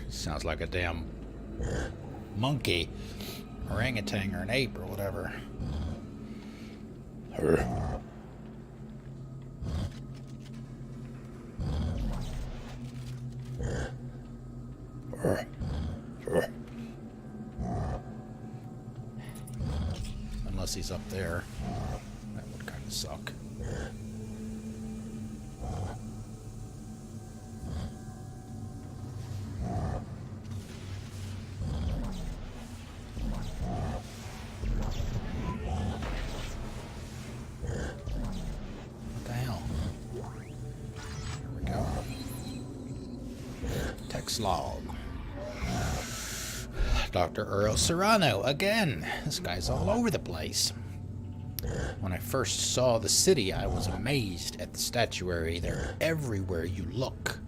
Sounds like a damn monkey, orangutan, or an ape, or whatever. Unless he's up there. That would kind of suck. What the hell? Here we go. Text log. Dr. Earl Serrano, again. This guy's all over the place. When I first saw the city, I was amazed at the statuary. They're everywhere you look,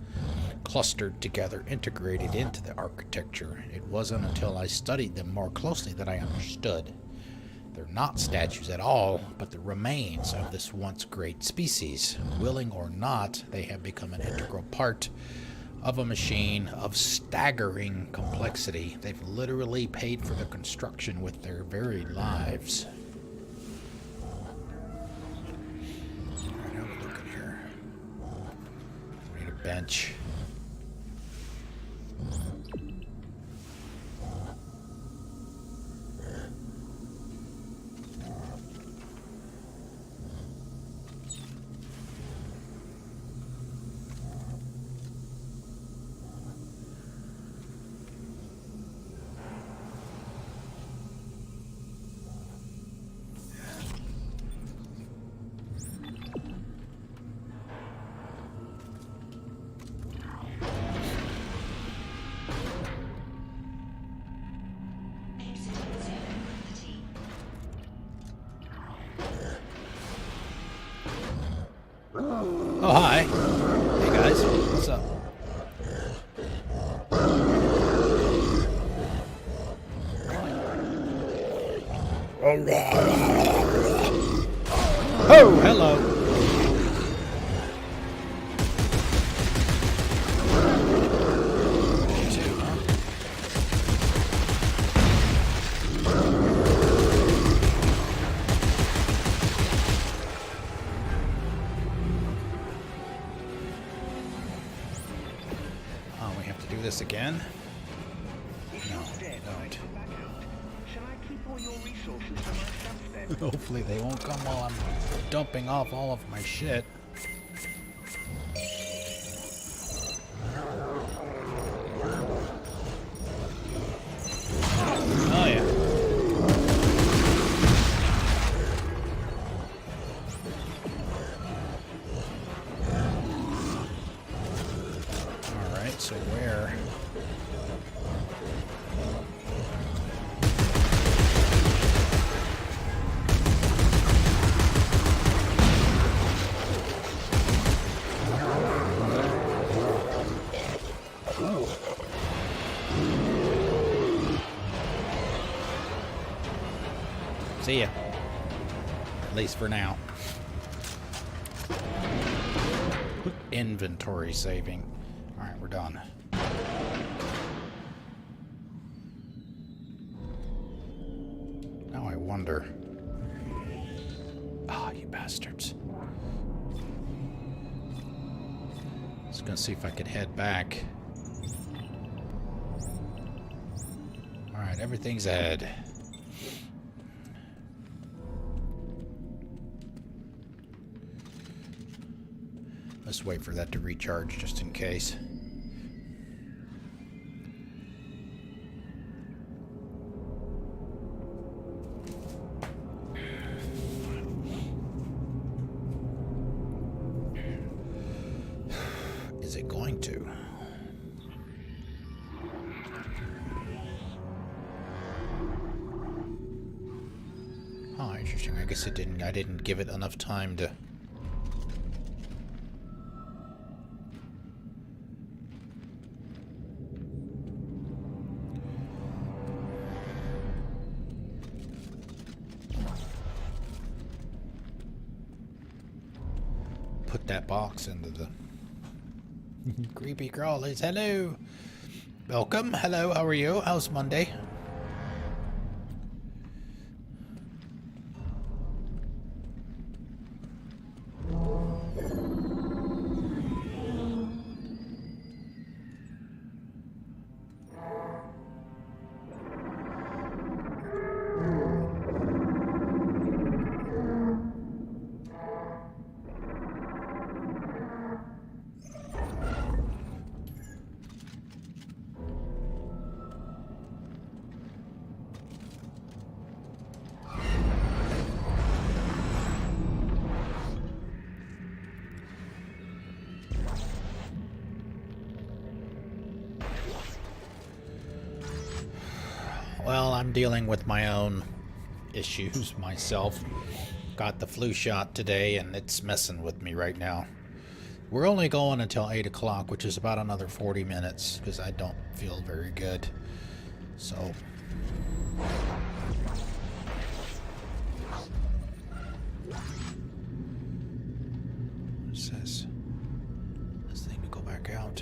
clustered together, integrated into the architecture. It wasn't until I studied them more closely that I understood. They're not statues at all, but the remains of this once great species. Willing or not, they have become an integral part of a machine of staggering complexity. They've literally paid for the construction with their very lives. Alright, how are we looking here? We need a bench. Oh, hi. Hey, guys. What's up? Oh, hello. You too, huh? Oh, we have to do this again? If No, you're dead when I don't. come back out, shall I keep all your resources for myself then? Hopefully they won't come while I'm dumping off all of my shit. Oh yeah. Alright, so where? See ya. At least for now. Inventory saving. Alright, we're done. Now I wonder. Ah, you bastards. Just gonna see if I could head back. Alright, everything's ahead. Let's wait for that to recharge just in case. Is it going to? Oh, interesting. I guess it didn't. I didn't give it enough time to. Put that box into the creepy crawlies. Hello. Welcome. Hello. How are you? How's Monday? Well, I'm dealing with my own issues myself. got the flu shot today, and it's messing with me right now. We're only going until 8 o'clock, which is about another 40 minutes, because I don't feel very good. So... What is this? This thing to go back out.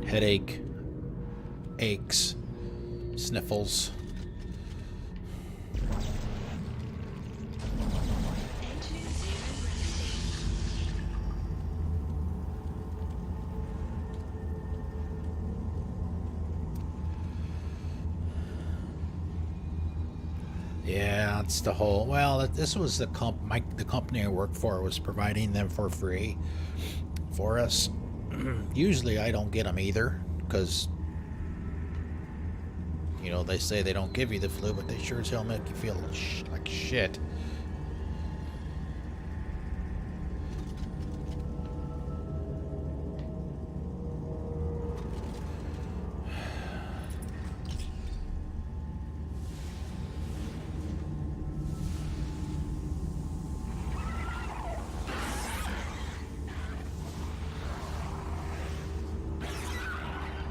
Headache, aches, sniffles. Yeah, it's the whole. Well, this was the company I work for was providing them for free for us. Usually I don't get them either, because, you know, they say they don't give you the flu, but they sure as hell make you feel like shit.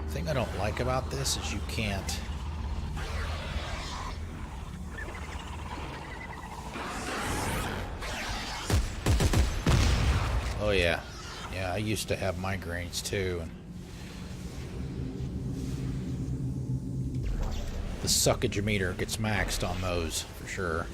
The thing I don't like about this is you can't. Oh yeah. Yeah, I used to have migraines too. And the suckage meter gets maxed on those for sure.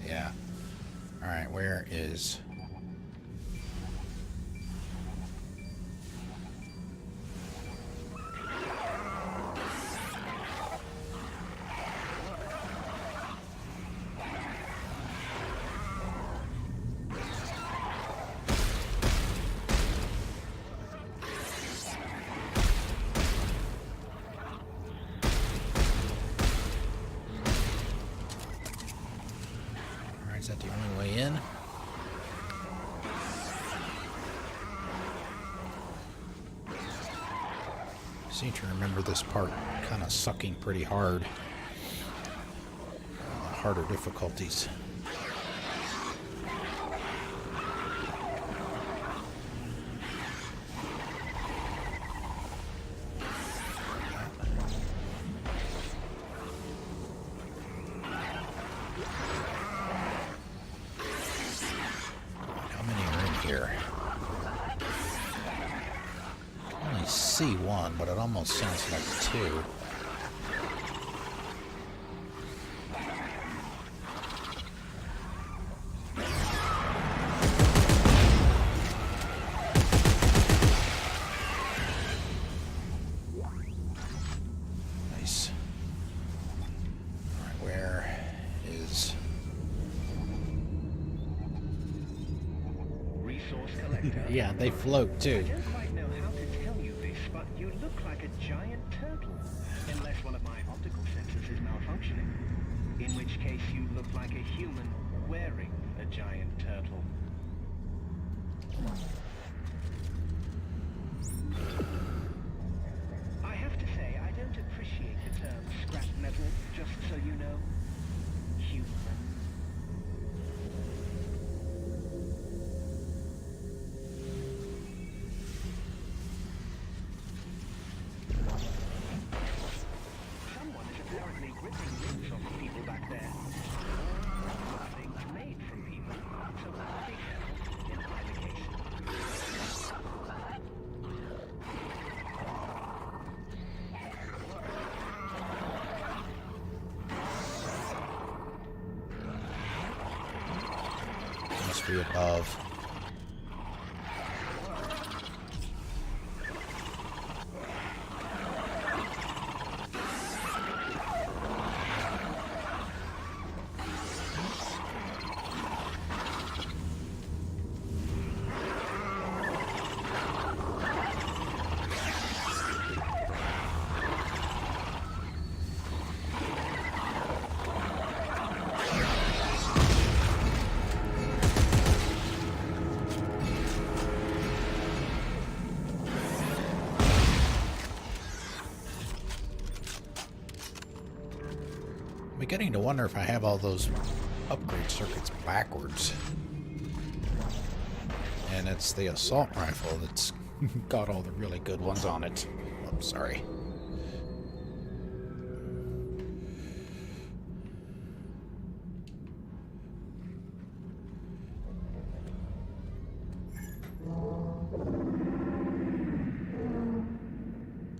Yeah. All right, where is... Is that the only way in? I seem to remember this part kind of sucking pretty hard. Harder difficulties. Here. I only see one, but it almost sounds like two. Nice. All right, where is... Yeah, they float too. I don't quite know how to tell you this, but you look like a giant turtle. Unless one of my optical sensors is malfunctioning. In which case you look like a human wearing a giant turtle. I have to say, I don't appreciate the term scrap metal, just so you know. Human. Someone is apparently ripping rings off of people back there. Things made from people, so that would be hell in either case. Must be above. beginning to wonder if I have all those upgrade circuits backwards. And it's the assault rifle that's got all the really good ones on it. I'm sorry.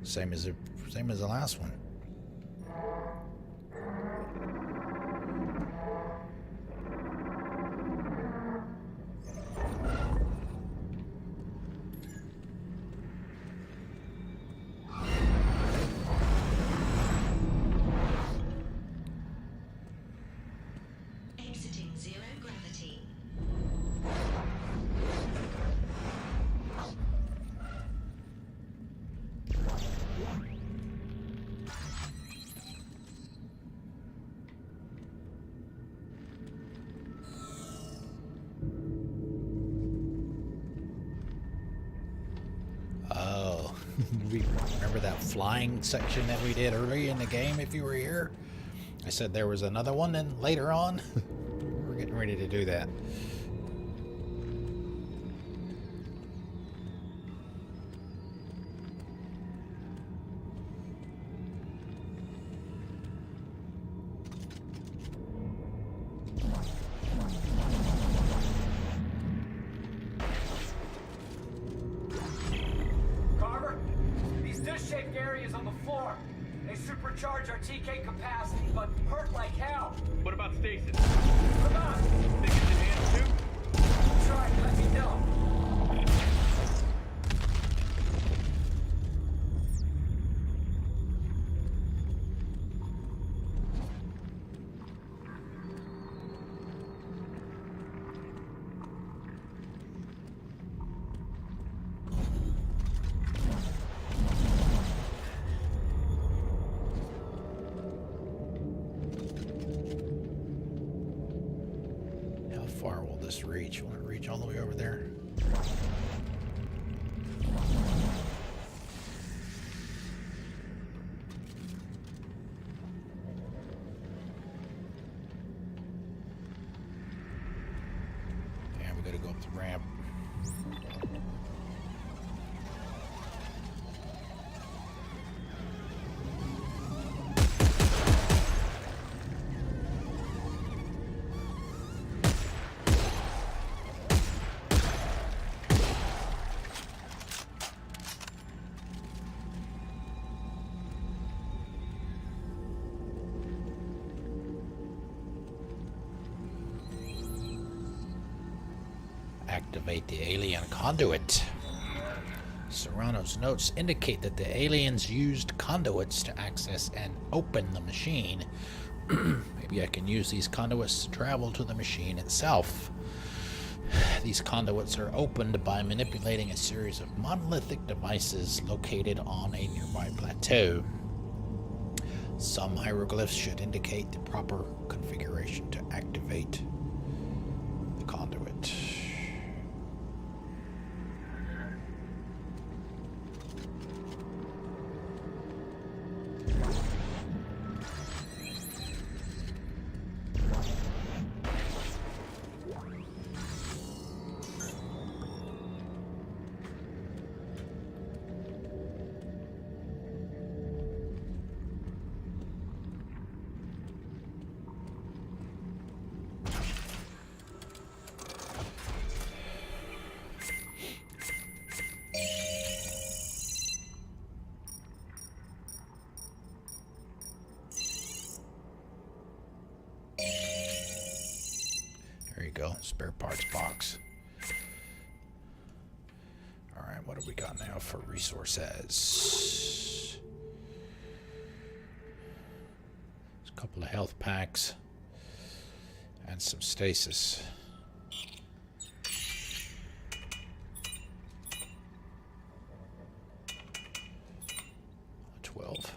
Same as the last one. Exiting zero gravity. Oh, we remember that flying section that we did early in the game if you were here? I said there was another one, and later on, we're getting ready to do that. Carver, these dish-shaped areas on the floor. They supercharge our TK capacity, but hurt like hell. What about stasis? Come on, Think it's in hand too? try and let me know. How far will this reach? Will it reach all the way over there? Yeah, we gotta go up the ramp. Activate the alien conduit. Serrano's notes indicate that the aliens used conduits to access and open the machine. Maybe I can use these conduits to travel to the machine itself. These conduits are opened by manipulating a series of monolithic devices located on a nearby plateau. Some hieroglyphs should indicate the proper configuration to activate the conduit. There you go, spare parts box. Alright, what do we got now for resources? There's a couple of health packs and some stasis. 12.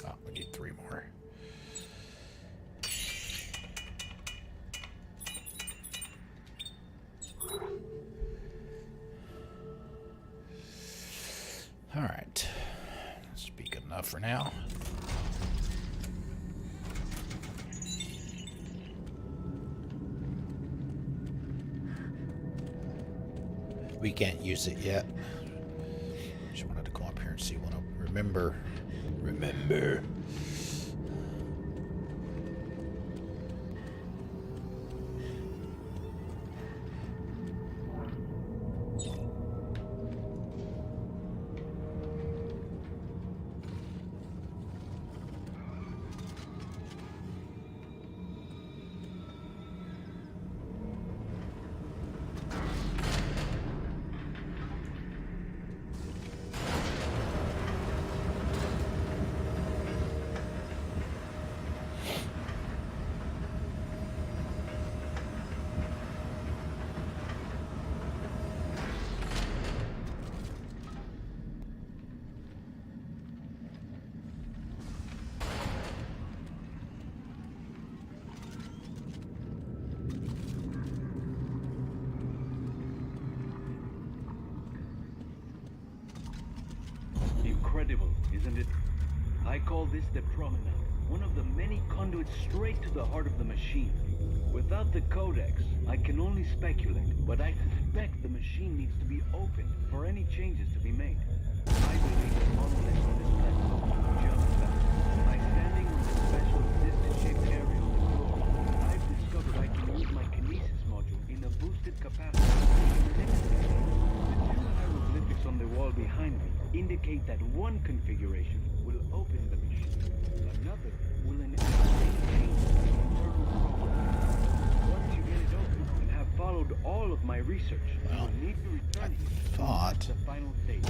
Oh, we need 3 more. All right, this should be good enough for now. We can't use it yet. Just wanted to come up here and see what I remember. Remember. Incredible, isn't it? I call this the Promenade, one of the many conduits straight to the heart of the machine. Without the Codex, I can only speculate, but I suspect the machine needs to be opened for any changes to be made. I believe the monolith on this platform will just that. By standing on this special disc-shaped area on the floor, I've discovered I can use my kinesis module in a boosted capacity. The two hieroglyphics on the wall behind me indicate that one configuration will open the machine, another will enable change the internal program. Once you get it open and have followed all of my research, you will need to return here thought- to the final stage.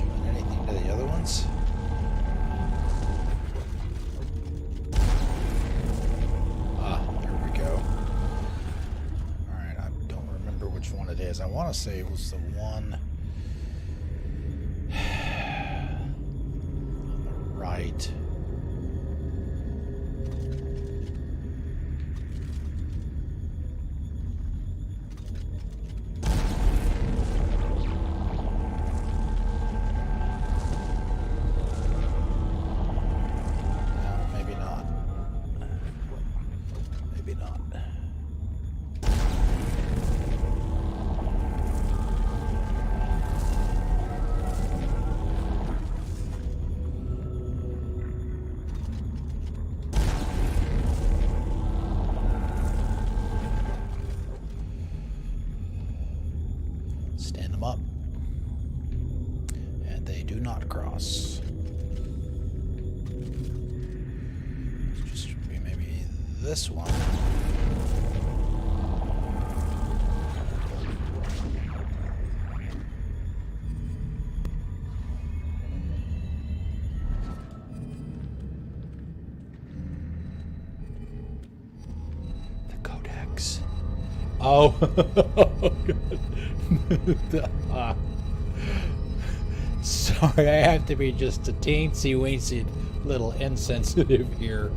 Doing anything to the other ones? Ah, there we go. Alright, I don't remember which one it is. I want to say it was the one on the right. No, maybe not. Maybe not. Stand them up. And they do not cross. Just be maybe this one. The Codex. Oh, God. Sorry, I have to be just a teensy-weensy little insensitive here.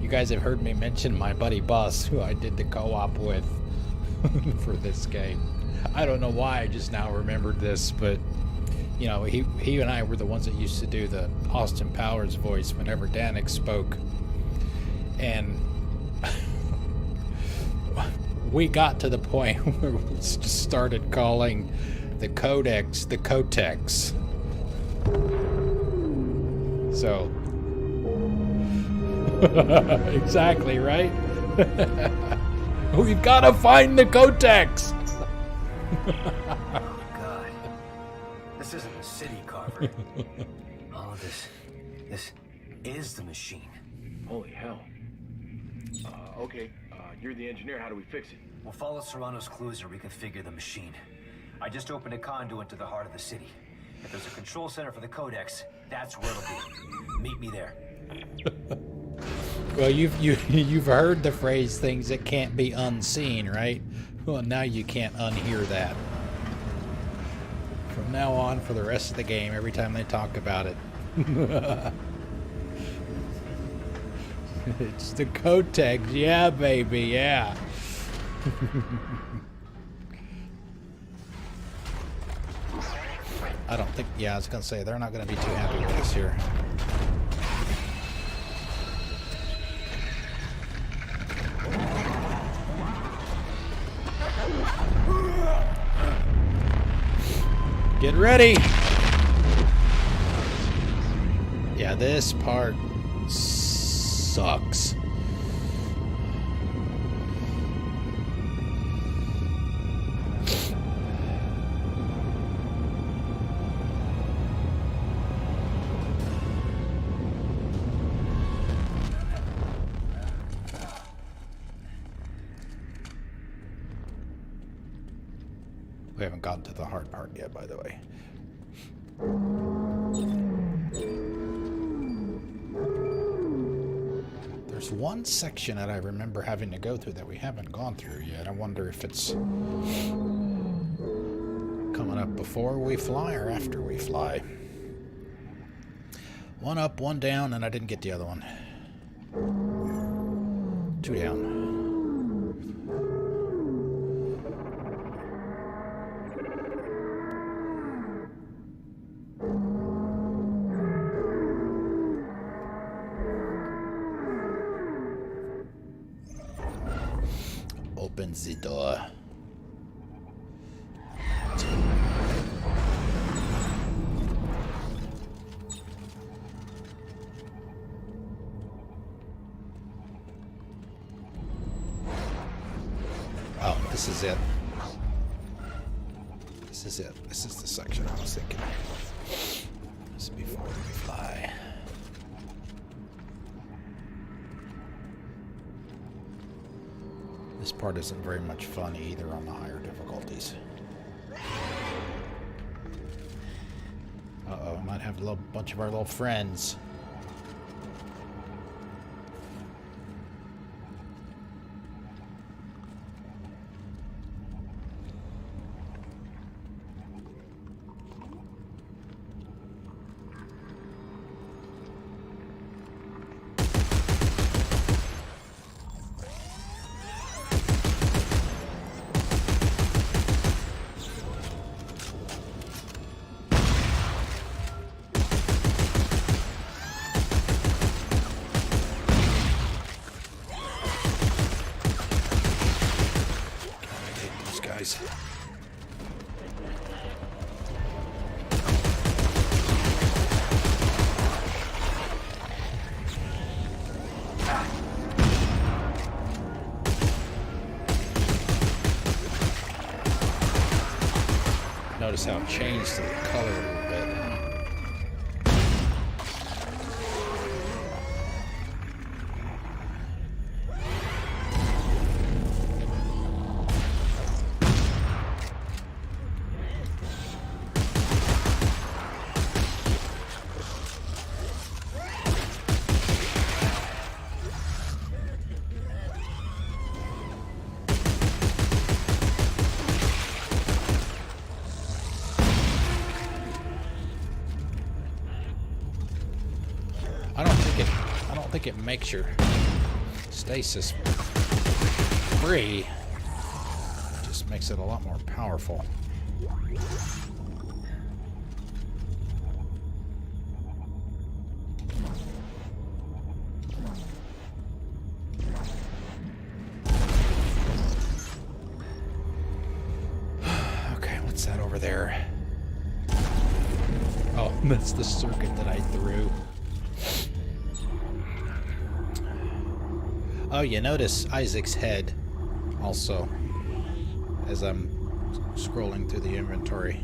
You guys have heard me mention my buddy Bus, who I did the co-op with for this game. I don't know why I just now remembered this, but you know, he and I were the ones that used to do the Austin Powers voice whenever Danik spoke. And we got to the point where we just started calling the Codex the Cotex. So exactly, right? We've got to find the Codex. God. This isn't a city, Carver. All of this is the machine. Holy hell. Okay, you're the engineer. How do we fix it? We'll follow Serrano's clues and reconfigure the machine. I just opened a conduit to the heart of the city. If there's a control center for the Codex, that's where it'll be. Meet me there. Well, you've heard the phrase "things that can't be unseen," right? Well, now you can't unhear that. From now on, for the rest of the game, every time they talk about it. It's the Codex. Yeah, baby, yeah. I don't think... Yeah, I was going to say, they're not going to be too happy with us here. Get ready! Yeah, this part sucks. We haven't gotten to the hard part yet, by the way. There's one section that I remember having to go through that we haven't gone through yet. I wonder if it's coming up before we fly or after we fly. One up, one down, and I didn't get the other one. Two down. Open the door. Oh, this is it. This is it. This is the section I was thinking. This is before we fly. This part isn't very much fun either on the higher difficulties. Uh-oh, might have a little bunch of our little friends. Guys. Notice how it changed the color a little bit. I don't think it makes your stasis free. It just makes it a lot more powerful. Okay, what's that over there? Oh, that's the circuit that I threw. Oh, you notice Isaac's head also as I'm scrolling through the inventory.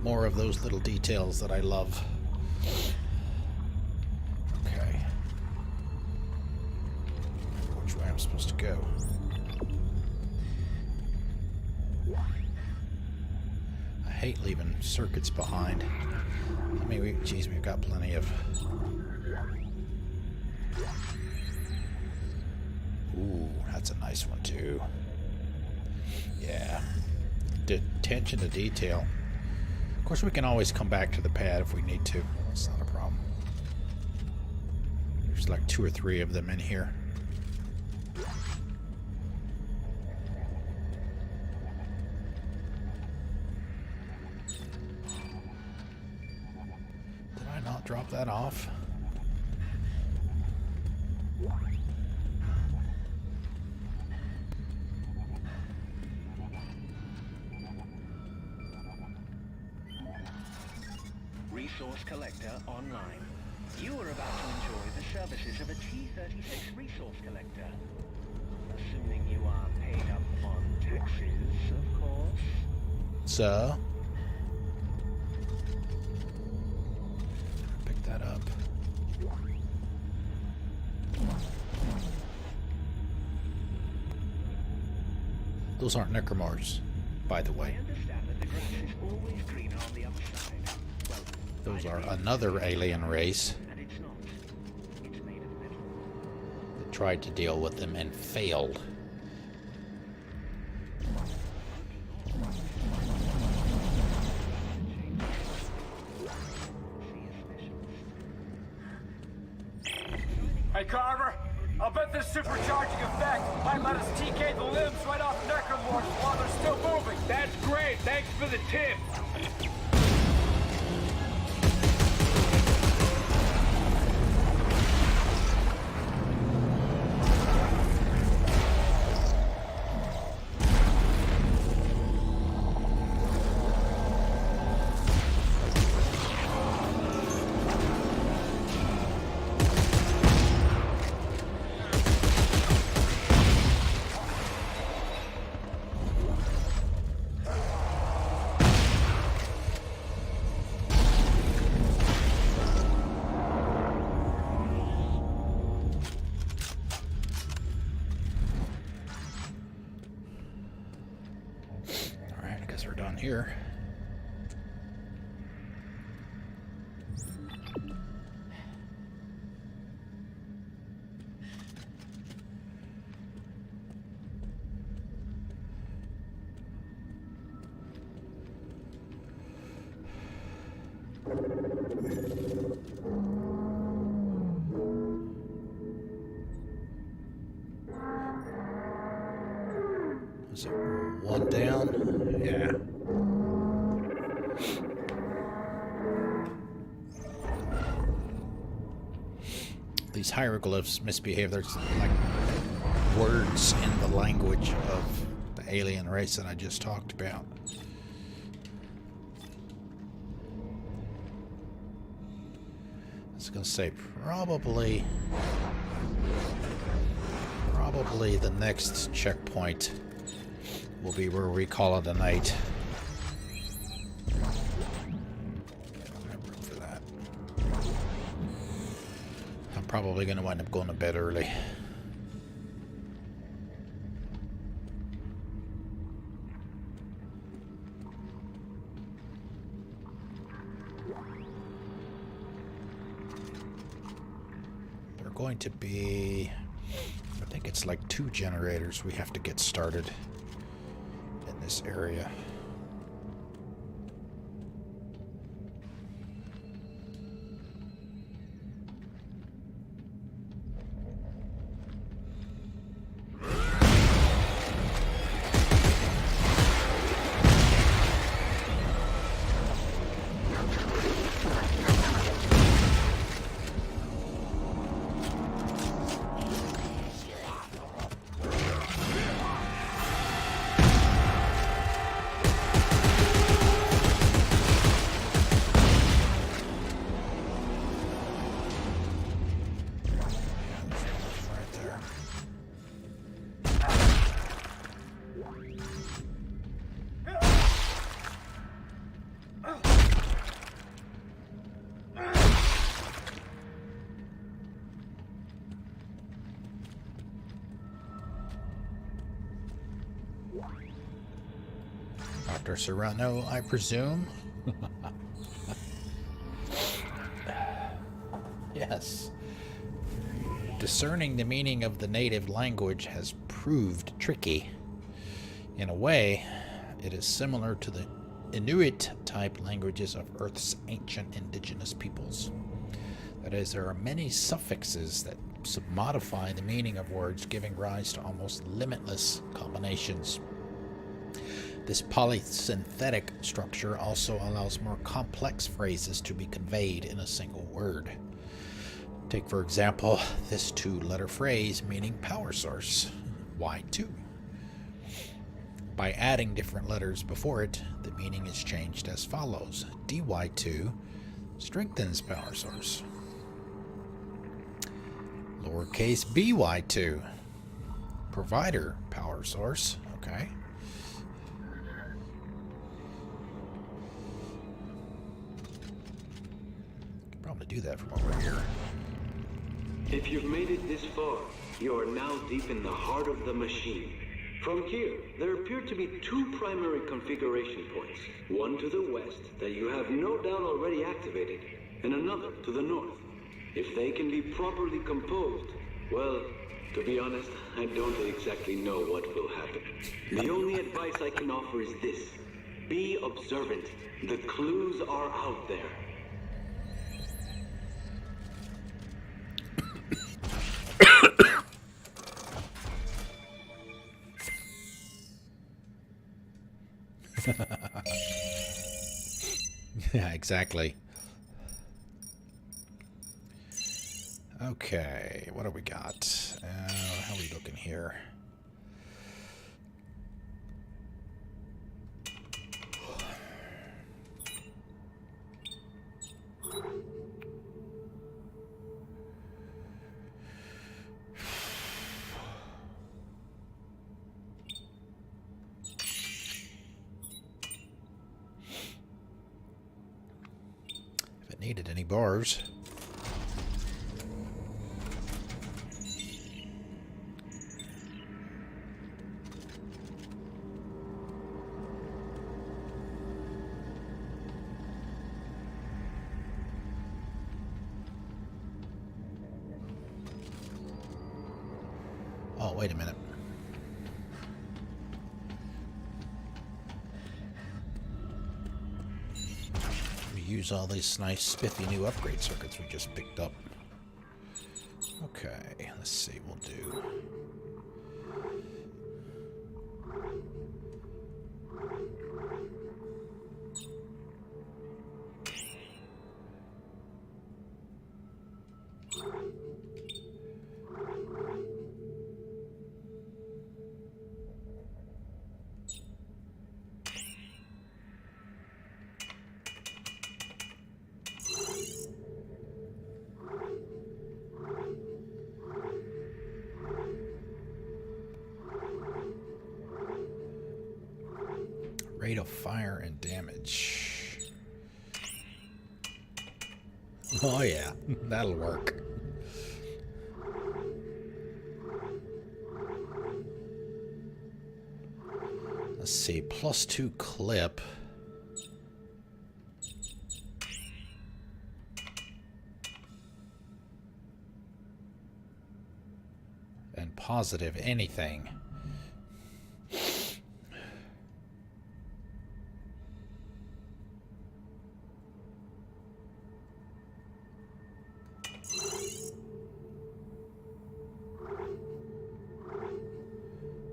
More of those little details that I love. Okay. Which way I'm supposed to go? hate leaving circuits behind. I mean, we've got plenty of... Ooh, that's a nice one too. Yeah. Attention to detail. Of course, we can always come back to the pad if we need to. It's not a problem. There's like 2 or 3 of them in here. Did I not drop that off? Resource collector online. You are about to enjoy the services of a T-36 resource collector. Assuming you are paid up on taxes, of course. So, pick that up. Those aren't necromorphs, by the I way. understand that the grass is always greener on the other side. Well, Those are another alien race and it's not. It's made of metal. that tried to deal with them and failed. Hey, Carver, I'll bet this supercharging effect might let us TK the limbs right off necromorphs while they're still moving. That's great. Thanks for the tip. Alright, I guess we're done here. Is it one down? Yeah. These hieroglyphs misbehave. There's like words in the language of the alien race that I just talked about. I was gonna say probably the next checkpoint will be where we call it a night. Remember for that. I'm probably going to wind up going to bed early. There are going to be, I think it's like 2 generators we have to get started in this area. Right there. Dr. Serrano, I presume? Yes. Discerning the meaning of the native language has proved tricky. In a way, it is similar to the Inuit-type languages of Earth's ancient indigenous peoples. That is, there are many suffixes that modify the meaning of words, giving rise to almost limitless combinations. This polysynthetic structure also allows more complex phrases to be conveyed in a single word. Take, for example, this 2-letter phrase meaning power source, Y2. By adding different letters before it, the meaning is changed as follows. DY2 strengthens power source. Lowercase by2, provider power source. Okay. Could probably do that from over here. If you've made it this far, you are now deep in the heart of the machine. From here, there appear to be 2 primary configuration points. One to the west that you have no doubt already activated, and another to the north. If they can be properly composed, well, to be honest, I don't exactly know what will happen. The only advice I can offer is this. Be observant. The clues are out there. Yeah, exactly. Okay, what do we got? How are we looking here? If it needed any bars. Oh, wait a minute. We use all these nice spiffy new upgrade circuits we just picked up. Okay, let's see, we'll do. Rate of fire and damage. Oh yeah, that'll work. Let's see, +2 clip. And positive anything.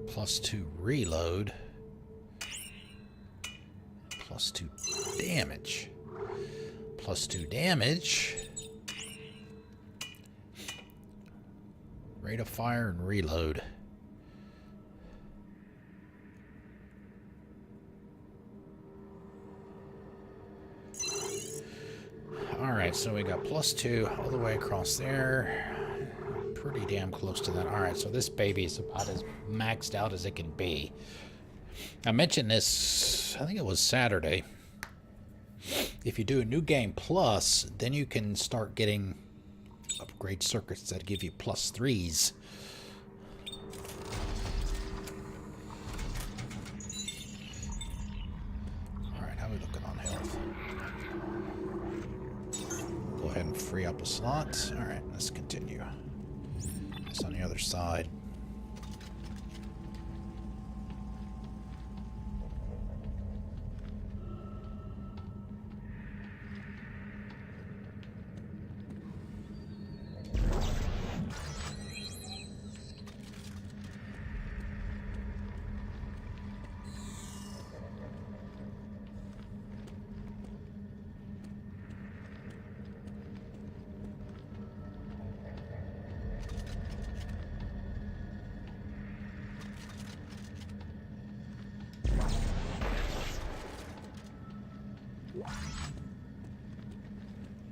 +2 reload. +2 damage. +2 damage. Rate of fire and reload. Alright, so we got +2 all the way across there. Pretty damn close to that. Alright, so this baby is about as maxed out as it can be. I mentioned this, I think it was Saturday. If you do a new game plus, then you can start getting upgrade circuits that give you +3s. slot. Alright, let's continue. It's on the other side.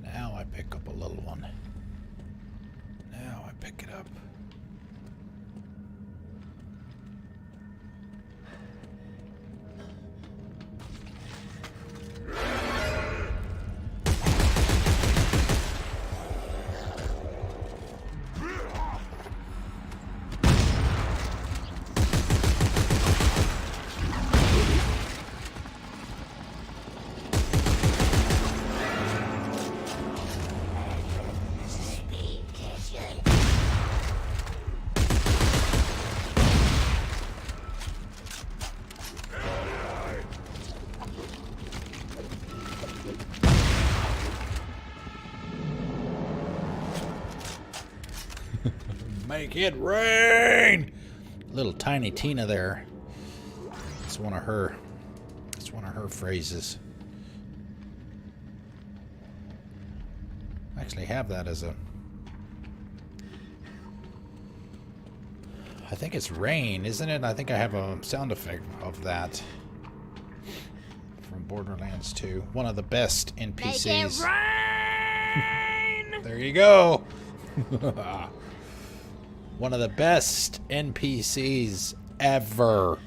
Now I pick up a little one. Now I pick it up. Make it rain! Little tiny Tina there. It's one of her phrases. I actually have that as a... I think it's rain, isn't it? I think I have a sound effect of that from Borderlands 2. One of the best NPCs. Make it rain! There you go. One of the best NPCs ever.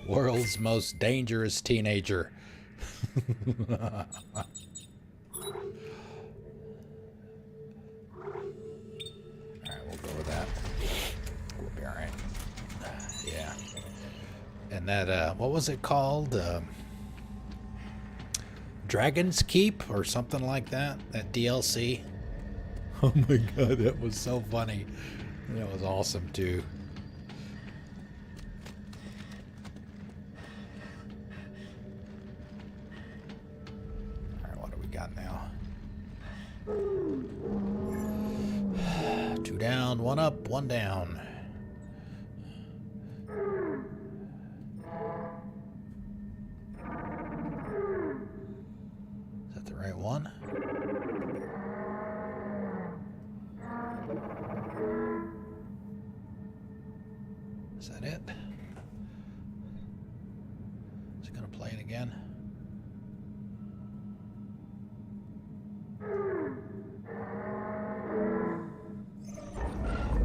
World's most dangerous teenager. Alright, we'll go with that. We'll be alright. Yeah. And that, what was it called? Dragon's Keep or something like that? That DLC? Oh my god, that was so funny. That was awesome too. Alright, what do we got now? 2 down, 1 up, 1 down. Is that the right one? Is that it? Is it gonna play it again?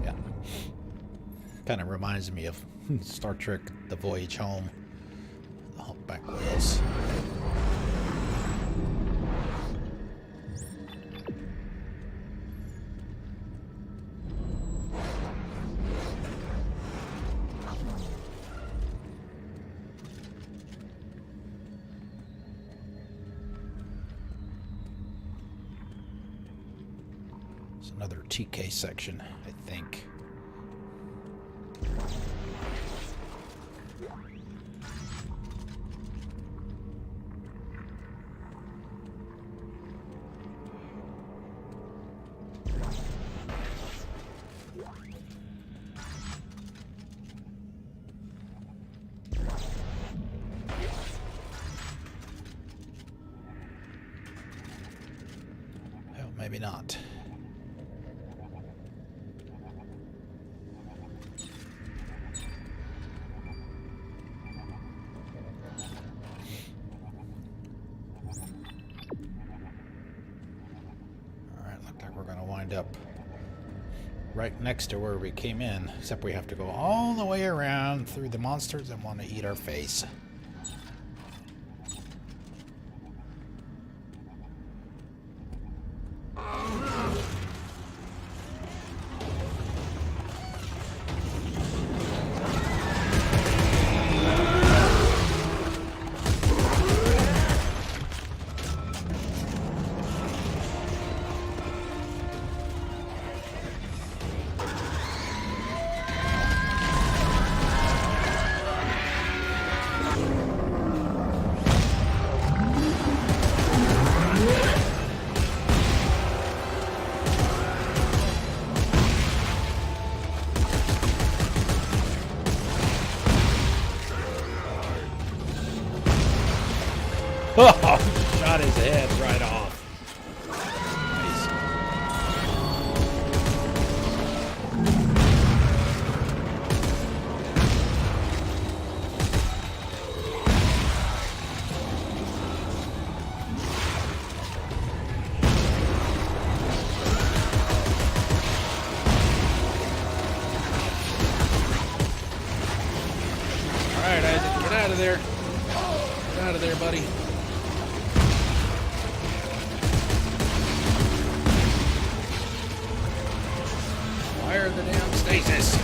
Yeah. Kind of reminds me of Star Trek The Voyage Home. The humpback whales. It's another TK section, I think. Well, maybe not. Up right next to where we came in, except we have to go all the way around through the monsters that want to eat our face. there. Get out of there, buddy. Fire the damn stasis.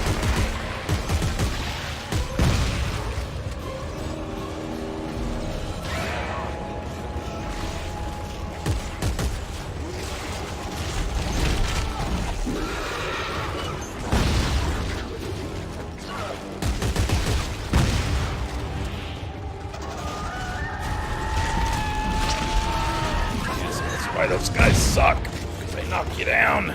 That's why those guys suck. Because they knock you down.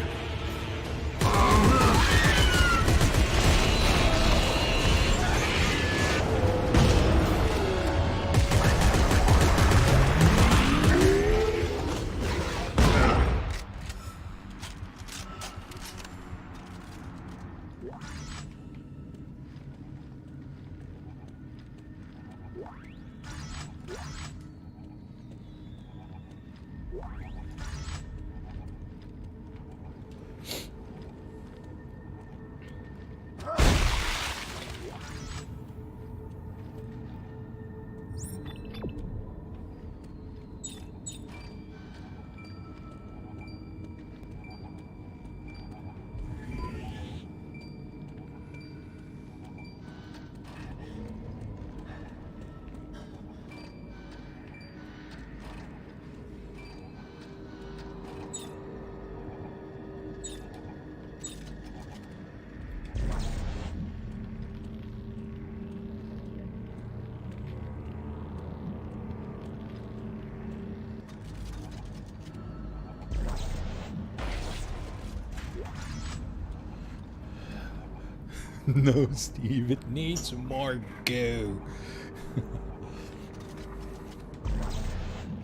No, Steve, it needs more goo.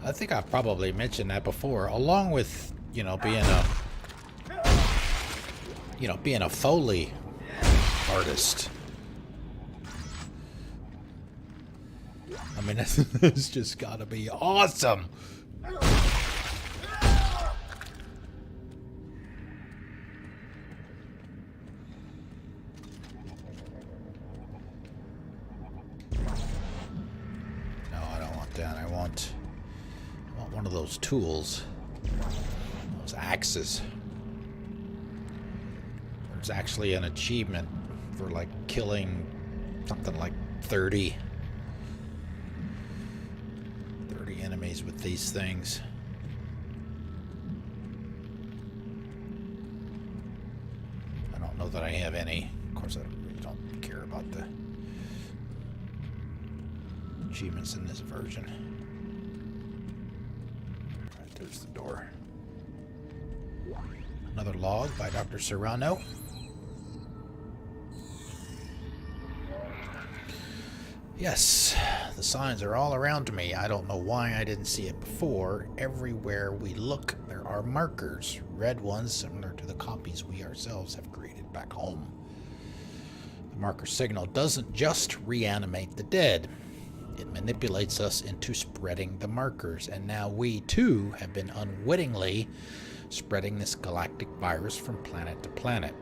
I think I probably mentioned that before, along with, being a Foley artist. I mean, it's just gotta be awesome. I want one of those tools, those axes. There's actually an achievement for like killing something like 30 enemies with these things. I don't know that I have any. Of course, I really don't care about the achievements in this version. Right, there's the door. Another log by Dr. Serrano. Yes, the signs are all around me. I don't know why I didn't see it before. Everywhere we look, there are markers. Red ones similar to the copies we ourselves have created back home. The marker signal doesn't just reanimate the dead. It manipulates us into spreading the markers, and now we too have been unwittingly spreading this galactic virus from planet to planet.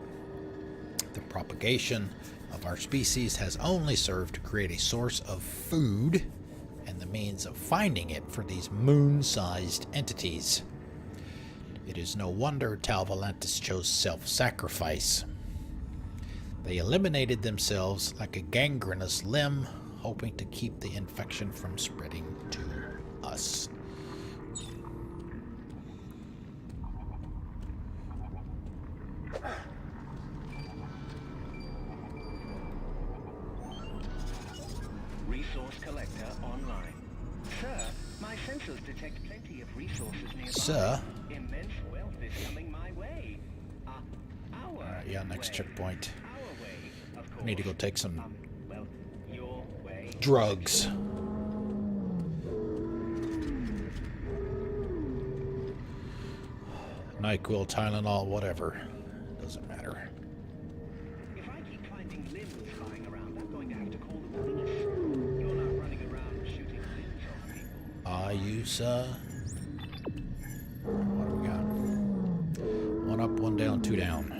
The propagation of our species has only served to create a source of food and the means of finding it for these moon-sized entities. It is no wonder Tau Volantis chose self-sacrifice. They eliminated themselves like a gangrenous limb, hoping to keep the infection from spreading to us. Resource collector online. Sir, my sensors detect plenty of resources nearby. Sir? Immense wealth is coming my way. Yeah, next checkpoint. Our way, of course. I need to go take some your way. drugs. NyQuil, Tylenol, whatever. Doesn't matter. If I keep finding limbs lying around, I'm going to have to call the police. You're not running around shooting limbs off people. Are you, sir? What do we got? One up, one down, two down.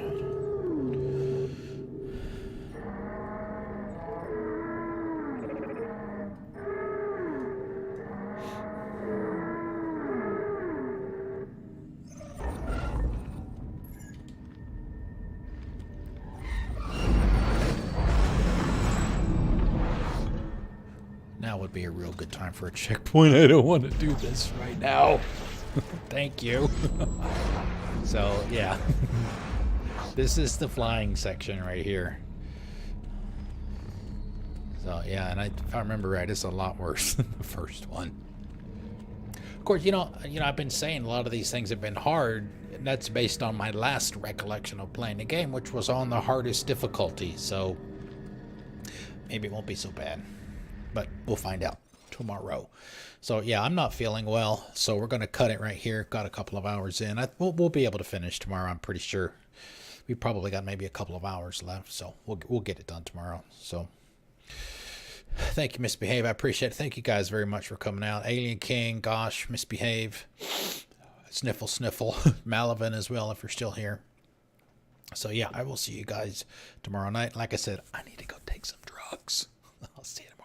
would be a real good time for a checkpoint. I don't want to do this right now. Thank you. So, yeah. This is the flying section right here. So, yeah, and if I remember right, it's a lot worse than the first one. Of course, you know, I've been saying a lot of these things have been hard, and that's based on my last recollection of playing the game, which was on the hardest difficulty, so maybe it won't be so bad. But we'll find out tomorrow. So, yeah, I'm not feeling well, so we're going to cut it right here. Got a couple of hours in. We'll be able to finish tomorrow, I'm pretty sure. We probably got maybe a couple of hours left, so we'll get it done tomorrow. So, thank you, Misbehave. I appreciate it. Thank you guys very much for coming out. Alien King, gosh, Misbehave, Sniffle, Malavin as well, if you're still here. So, yeah, I will see you guys tomorrow night. Like I said, I need to go take some drugs. I'll see you tomorrow.